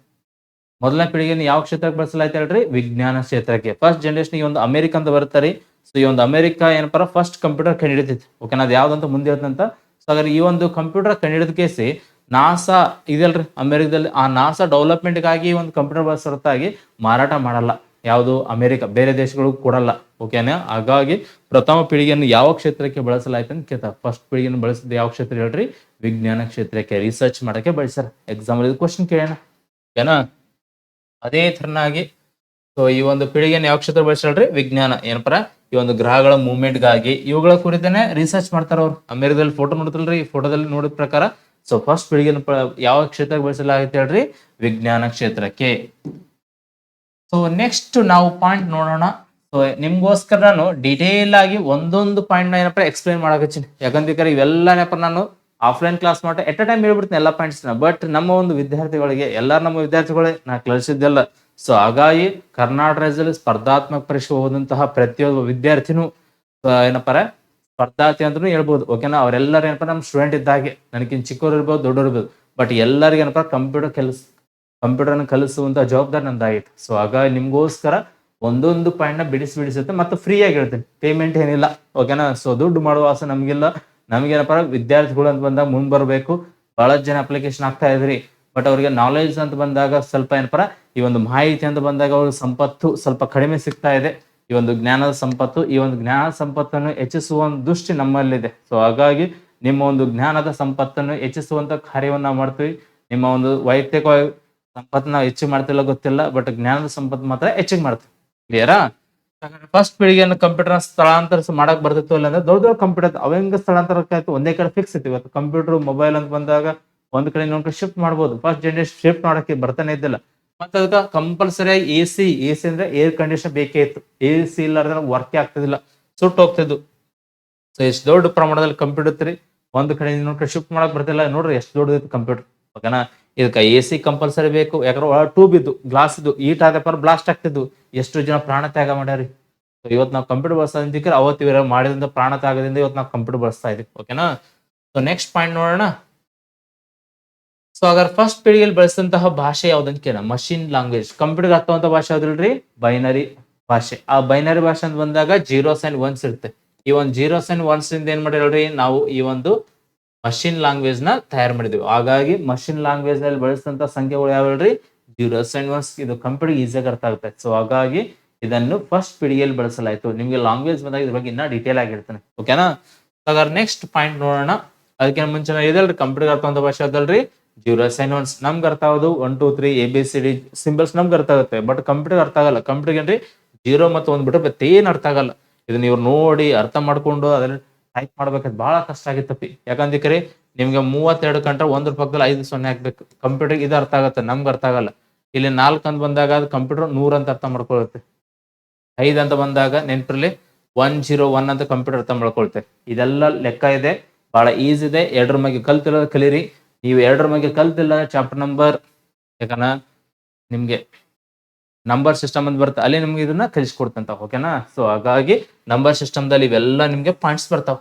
ಮೊದಲನೇ ಪೀಳಿಗೆಯನ್ನು ಯಾವ ಕ್ಷೇತ್ರಕ್ಕೆ ಬಳಸಲಾಯ್ತು ಹೇಳ್ರಿ ವಿಜ್ಞಾನ ಕ್ಷೇತ್ರಕ್ಕೆ. ಫಸ್ಟ್ ಜನರೇಷನ್ ಈ ಒಂದು ಅಮೆರಿಕ ಅಂತ ಬರ್ತಾರೆ. ಸೊ ಈ ಒಂದು ಅಮೆರಿಕ ಏನಪ್ಪ ಫಸ್ಟ್ ಕಂಪ್ಯೂಟರ್ ಕಂಡುಹಿಡಿತೈತಿ. ಓಕೆನಾ, ಅದು ಯಾವ್ದಂತ ಮುಂದೆ ಹೇಳ್ತಂತ. ಸೊ ಹಾಗಾದ್ರೆ ಈ ಒಂದು ಕಂಪ್ಯೂಟರ್ ಕಂಡುಹಿಡಿದ ಕೇಸಿ ನಾಸಾ ಇದೆಯಲ್ರಿ ಅಮೆರಿಕದಲ್ಲಿ, ಆ ನಾಸಾ ಡೆವಲಪ್ಮೆಂಟ್ಗಾಗಿ ಒಂದು ಕಂಪ್ಯೂಟರ್ ಬಳಸ ಹೊರತಾಗಿ ಮಾರಾಟ ಮಾಡಲ್ಲ ಯಾವುದು ಅಮೆರಿಕ, ಬೇರೆ ದೇಶಗಳು ಕೊಡಲ್ಲ. ಓಕೆನಾ. ಹಾಗಾಗಿ ಪ್ರಥಮ ಪೀಳಿಗೆಯನ್ನು ಯಾವ ಕ್ಷೇತ್ರಕ್ಕೆ ಬಳಸಲಾಯ್ತು ಅಂತ ಕೇಳ್ತಾರೆ. ಫಸ್ಟ್ ಪೀಳಿಗೆಯನ್ನು ಬಳಸಿದ ಯಾವ ಕ್ಷೇತ್ರ ಹೇಳ್ರಿ ವಿಜ್ಞಾನ ಕ್ಷೇತ್ರಕ್ಕೆ, ರಿಸರ್ಚ್ ಮಾಡಕ್ಕೆ ಬಳಸ್ಯಾರ. ಎಕ್ಸಾಂಪಲ್ ಇದು ಕ್ವಶನ್ ಕೇಳೋಣ. ಓಕೆನಾ. ಅದೇ ತರನಾಗಿ ಸೊ ಈ ಒಂದು ಪೀಳಿಗೆಯನ್ನು ಯಾವ ಕ್ಷೇತ್ರ ಬಳಸ್ಯಾಳ್ರಿ ವಿಜ್ಞಾನ. ಏನಪ್ಪರ ಈ ಒಂದು ಗ್ರಹಗಳ ಮೂವ್ಮೆಂಟ್ ಗಾಗಿ ಇವುಗಳ ಕುರಿತನೆ ರಿಸರ್ಚ್ ಮಾಡ್ತಾರ ಅವ್ರು. ಅಮೆರಿಕದಲ್ಲಿ ಫೋಟೋ ನೋಡ್ತಲ್ರಿ, ಈ ಫೋಟೋದಲ್ಲಿ ನೋಡಿದ ಪ್ರಕಾರ ಸೊ ಫಸ್ಟ್ ಪೀಳಿಗೆಯನ್ನು ಯಾವ ಕ್ಷೇತ್ರಕ್ಕೆ ಬಳಸಲಾಗುತ್ತೆ ಹೇಳ್ರಿ ವಿಜ್ಞಾನ ಕ್ಷೇತ್ರಕ್ಕೆ. ಸೊ ನೆಕ್ಸ್ಟ್ ನಾವು ಪಾಯಿಂಟ್ ನೋಡೋಣ. ಸೊ ನಿಮ್ಗೋಸ್ಕರ ನಾನು ಡೀಟೇಲ್ ಆಗಿ ಒಂದೊಂದು ಪಾಯಿಂಟ್ ನ ಏನಪ್ಪ ಎಕ್ಸ್ಪ್ಲೈನ್ ಮಾಡಕತ್ತೀನಿ. ಯಾಕಂದ್ರೆ ಇವೆಲ್ಲ ಏನಪ್ಪ ನಾನು ಆಫ್ಲೈನ್ ಕ್ಲಾಸ್ ಮಾಡಿ ಎಟ್ ಅ ಟೈಮ್ ಹೇಳ್ಬಿಡ್ತೀನಿ ಎಲ್ಲ ಪಾಯಿಂಟ್ಸ್. ಬಟ್ ನಮ್ಮ ಒಂದು ವಿದ್ಯಾರ್ಥಿಗಳಿಗೆ ನಮ್ಮ ವಿದ್ಯಾರ್ಥಿಗಳೇ ನಾ ಕಲಿಸಿದ್ದೆಲ್ಲ. ಸೊ ಹಾಗಾಗಿ ಕರ್ನಾಟಕ ರಾಜ್ಯದಲ್ಲಿ ಸ್ಪರ್ಧಾತ್ಮಕ ಪರೀಕ್ಷೆ ಓದಂತಹ ಪ್ರತಿಯೊಬ್ಬ ವಿದ್ಯಾರ್ಥಿನೂ ಏನಪ್ಪಾರ ಸ್ಪರ್ಧಾರ್ಥಿ ಅಂದ್ರೂ ಹೇಳ್ಬೋದು. ಓಕೆನಾ. ಅವರೆಲ್ಲರೂ ಏನಪ್ಪ ನಮ್ಮ ಸ್ಟೂಡೆಂಟ್ ಇದ್ದಾಗೆ, ನನಗಿಂತ ಚಿಕ್ಕವ್ರು ಇರ್ಬೋದು ದೊಡ್ಡವ್ರು ಇರ್ಬೋದು. ಬಟ್ ಎಲ್ಲರಿಗೂ ಏನಪ್ಪ ಕಂಪ್ಯೂಟರ್ನ ಕಲಿಸುವಂತ ಜವಾಬ್ದಾರಿ ನಂದಾಗಿತ್ತು. ಸೊ ಹಾಗಾಗಿ ನಿಮ್ಗೋಸ್ಕರ ಒಂದೊಂದು ಪಾಯಿಂಟ್ ನ ಬಿಡಿಸುತ್ತೆ ಮತ್ತು ಫ್ರೀ ಆಗಿ ಹೇಳ್ತೀನಿ, ಪೇಮೆಂಟ್ ಏನಿಲ್ಲ. ಓಕೆನಾ. ಸೊ ದುಡ್ಡು ಮಾಡುವ ಆಸೆ ನಮ್ಗಿಲ್ಲ. ನಮಗೇನಪ್ಪ ವಿದ್ಯಾರ್ಥಿಗಳು ಅಂತ ಬಂದಾಗ ಮುಂದ್ ಬರಬೇಕು. ಬಹಳಷ್ಟು ಜನ ಅಪ್ಲಿಕೇಶನ್ ಆಗ್ತಾ ಇದ್ರಿ, ಬಟ್ ಅವ್ರಿಗೆ ನಾಲೆಜ್ ಅಂತ ಬಂದಾಗ ಸ್ವಲ್ಪ ಏನಪ್ಪ ಈ ಒಂದು ಮಾಹಿತಿ ಅಂತ ಬಂದಾಗ ಅವ್ರಿಗೆ ಸಂಪತ್ತು ಸ್ವಲ್ಪ ಕಡಿಮೆ ಸಿಗ್ತಾ ಇದೆ. ಈ ಒಂದು ಜ್ಞಾನದ ಸಂಪತ್ತು, ಈ ಒಂದು ಜ್ಞಾನ ಸಂಪತ್ತನ್ನು ಹೆಚ್ಚಿಸುವ ಒಂದು ದೃಷ್ಟಿ ನಮ್ಮಲ್ಲಿದೆ. ಸೊ ಹಾಗಾಗಿ ನಿಮ್ಮ ಒಂದು ಜ್ಞಾನದ ಸಂಪತ್ತನ್ನು ಹೆಚ್ಚಿಸುವಂತ ಕಾರ್ಯವನ್ನ ನಾವು ಮಾಡ್ತೀವಿ. ನಿಮ್ಮ ಒಂದು ವೈಯಕ್ತಿಕ ಸಂಪತ್ತನ್ನ ಹೆಚ್ಚು ಮಾಡ್ತಿಲ್ಲ ಗೊತ್ತಿಲ್ಲ, ಬಟ್ ಜ್ಞಾನದ ಸಂಪತ್ತು ಮಾತ್ರ ಹೆಚ್ಚಿಗೆ ಮಾಡ್ತೀವಿ. ಕ್ಲಿಯರಾ. ಫಸ್ಟ್ ಪೀಳಿಗೆಯನ್ನು ಕಂಪ್ಯೂಟರ್ ಸ್ಥಳಾಂತರ ಮಾಡಕ್ ಬರ್ತಿತ್ತು ಇಲ್ಲ ಅಂದ್ರೆ ದೊಡ್ಡ ದೊಡ್ಡ ಕಂಪ್ಯೂಟರ್ ಅವಂಗ ಸ್ಥಳಾಂತರಕ್ಕಾಯ್ತು ಒಂದೇ ಕಡೆ ಫಿಕ್ಸ್ ಇತ್ತು. ಇವತ್ತು ಕಂಪ್ಯೂಟರ್ ಮೊಬೈಲ್ ಅಂತ ಬಂದಾಗ ಒಂದ್ ಕಡೆ ಇನ್ನೊಂದ್ ಕಡೆ ಶಿಫ್ಟ್ ಮಾಡ್ಬೋದು. ಫಸ್ಟ್ ಜನರೇಷನ್ ಶಿಫ್ಟ್ ಮಾಡಕ್ಕೆ ಬರ್ತಾನೆ ಇದ್ದಿಲ್ಲ. ಮತ್ತೆ ಅದಕ್ಕೆ ಕಂಪಲ್ಸರಿ ಎಸಿ ಅಂದ್ರೆ ಏರ್ ಕಂಡೀಷನ್ ಬೇಕೇ ಇತ್ತು. ಎಸಿ ಇಲ್ಲಾರ್ದ್ರೆ ವರ್ಕೇ ಆಗ್ತಿದಿಲ್ಲ, ಸುಟ್ಟು ಹೋಗ್ತಿದ್ದು. ಸೊ ಎಷ್ಟು ದೊಡ್ಡ ಪ್ರಮಾಣದಲ್ಲಿ ಕಂಪ್ಯೂಟರ್ ಇತ್ತು. ಒಂದ್ ಕಡೆ ಇನ್ನೊಂದ್ ಕಡೆ ಶಿಫ್ಟ್ ಮಾಡಕ್ ಬರ್ತಿಲ್ಲ. ನೋಡ್ರಿ ಎಷ್ಟು ದೊಡ್ಡದಿತ್ತು ಕಂಪ್ಯೂಟರ್. ಓಕೆನಾ. ಇದಕ್ಕೆ ಎಸಿ ಕಂಪಲ್ಸರಿ ಬೇಕು. ಯಾಕಂದ್ರೆ ಒಳ ಟ್ಯೂಬ್ ಇದ್ದು, ಗ್ಲಾಸ್ ಇದ್ದು, ಈಟ್ ಆದಪ್ಪ ಬ್ಲಾಸ್ಟ್ ಆಗ್ತಿದ್ವು. ಎಷ್ಟು ಜನ ಪ್ರಾಣ ತ್ಯಾಗ ಮಾಡ್ಯಾರಿ. ಇವತ್ತು ನಾವು ಕಂಪ್ಯೂಟರ್ ಬಳಸೋದಕ್ಕೆ ಅವತ್ತು ಇವರು ಮಾಡಿದಂತ ಪ್ರಾಣ ತ್ಯಾಗದಿಂದ ಇವತ್ತು ನಾವು ಕಂಪ್ಯೂಟರ್ ಬಳಸ್ತಾ ಇದೀವಿ. ಓಕೆನಾ. ಸೊ ನೆಕ್ಸ್ಟ್ ಪಾಯಿಂಟ್ ನೋಡೋಣ. ಸೊ ಹಾಗಾದ್ರೆ ಫಸ್ಟ್ ಪೀಳಿಗೆಯಲ್ಲಿ ಬಳಸಿದಂತಹ ಭಾಷೆ ಯಾವ್ದಂತ ಕೇಳ. Machine language. ಕಂಪ್ಯೂಟರ್ ಅರ್ಥವಂತ ಭಾಷೆ ಯಾವ್ದಿಲ್ರಿ ಬೈನರಿ ಭಾಷೆ. ಆ ಬೈನರಿ ಭಾಷೆ ಅಂತ ಬಂದಾಗ 0s and 1s ಇರುತ್ತೆ. ಈ ಒಂದು 0s and 1s ಇಂದ ಏನ್ ಮಾಡಿರಲ್ರಿ ನಾವು ಈ ಒಂದು ಮಷಿನ್ ಲ್ಯಾಂಗ್ವೇಜ್ ನ ತಯಾರು ಮಾಡಿದ್ವಿ. ಹಾಗಾಗಿ ಮಷಿನ್ ಲ್ಯಾಂಗ್ವೇಜ್ ನಲ್ಲಿ ಬಳಸಿದಂತ ಸಂಖ್ಯೆಗಳು ಯಾವ್ಯಾವ್ರಿ 0s and 1s. ಇದು ಕಂಪ್ಯೂಟರ್ ಈಸಿಯಾಗಿ ಅರ್ಥ ಆಗುತ್ತೆ. ಸೊ ಹಾಗಾಗಿ ಇದನ್ನು ಫಸ್ಟ್ ಪೀಳಿಗೆಯಲ್ಲಿ ಬಳಸಲಾಯ್ತು. ನಿಮ್ಗೆ ಲ್ಯಾಂಗ್ವೇಜ್ ಬಂದಾಗ ಇದ್ರ ಬಗ್ಗೆ ಇನ್ನ ಡೀಟೇಲ್ ಆಗಿರ್ತಾನೆ. ಓಕೆನಾ. ಹಾಗಾದ್ರೆ ನೆಕ್ಸ್ಟ್ ಪಾಯಿಂಟ್ ನೋಡೋಣ. ಅದಕ್ಕೆ ಮುಂಚೆ ಇದಲ್ರಿ ಕಂಪ್ಯೂಟರ್ ಅರ್ಥವಂತ ಭಾಷೆ ಅದಲ್ರಿ ಜೀರೋ ಸೈನ್ ಒನ್ಸ್ ನಮ್ಗೆ ಅರ್ಥ ಆಗೋದು 1 2 3 ABCD ಸಿಂಬಲ್ಸ್ ನಮ್ಗೆ ಅರ್ಥ ಆಗುತ್ತೆ. ಬಟ್ ಕಂಪ್ಯೂಟರ್ ಅರ್ಥ ಆಗಲ್ಲ. ಕಂಪ್ಯೂಟರ್ ಏನ್ರಿ ಜೀರೋ ಮತ್ತು ಒಂದ್ ಬಿಟ್ರೆ ಮತ್ತೇನ್ ಅರ್ಥ ಆಗಲ್ಲ. ಇದು ನೀವು ನೋಡಿ ಅರ್ಥ ಮಾಡ್ಕೊಂಡು ಅದನ್ನ ಟೈಪ್ ಮಾಡ್ಬೇಕಾದ್ರೆ ಬಹಳ ಕಷ್ಟ ಆಗಿತ್ತಪ್ಪಿ. ಯಾಕಂದ್ರೆ ನಿಮ್ಗೆ 32 ಕಂಡ್ರೆ ಒಂದ್ರ ಪಕ್ಕದಲ್ಲಿ 5 0 ಹಾಕ್ಬೇಕು. ಕಂಪ್ಯೂಟರ್ ಇದು ಅರ್ಥ ಆಗುತ್ತೆ, ನಮ್ಗೆ ಅರ್ಥ ಆಗಲ್ಲ. ಇಲ್ಲಿ 4 ಅಂತ ಬಂದಾಗ ಅದು ಕಂಪ್ಯೂಟರ್ 100 ಅಂತ ಅರ್ಥ ಮಾಡ್ಕೊಳ್ಳುತ್ತೆ. 5 ಅಂತ ಬಂದಾಗ ನೆನಪಿರ್ಲಿ 101 ಅಂತ ಕಂಪ್ಯೂಟರ್ ಅರ್ಥ ಮಾಡ್ಕೊಳ್ತೆ. ಇದೆಲ್ಲ ಲೆಕ್ಕ ಇದೆ, ಬಹಳ ಈಸಿ ಇದೆ. ಎರಡರ ಬಗ್ಗೆ ಕಲ್ತಿರೋದು ಕಲೀರಿ. ನೀವು ಎರಡರ ಬಗ್ಗೆ ಕಲ್ತಿಲ್ಲ ಚಾಪ್ಟರ್ ನಂಬರ್, ಯಾಕಂದ್ರೆ ನಿಮ್ಗೆ ನಂಬರ್ ಸಿಸ್ಟಮ್ ಅಂತ ಬರುತ್ತೆ, ಅಲ್ಲಿ ನಿಮ್ಗೆ ಇದನ್ನ ಕಲಿಸ್ಕೊಡ್ತಂತ. ಓಕೆನಾ? ಸೊ ಹಾಗಾಗಿ ನಂಬರ್ ಸಿಸ್ಟಮ್ದಲ್ಲಿ ಇವೆಲ್ಲ ನಿಮ್ಗೆ ಪಾಯಿಂಟ್ಸ್ ಬರ್ತಾವ.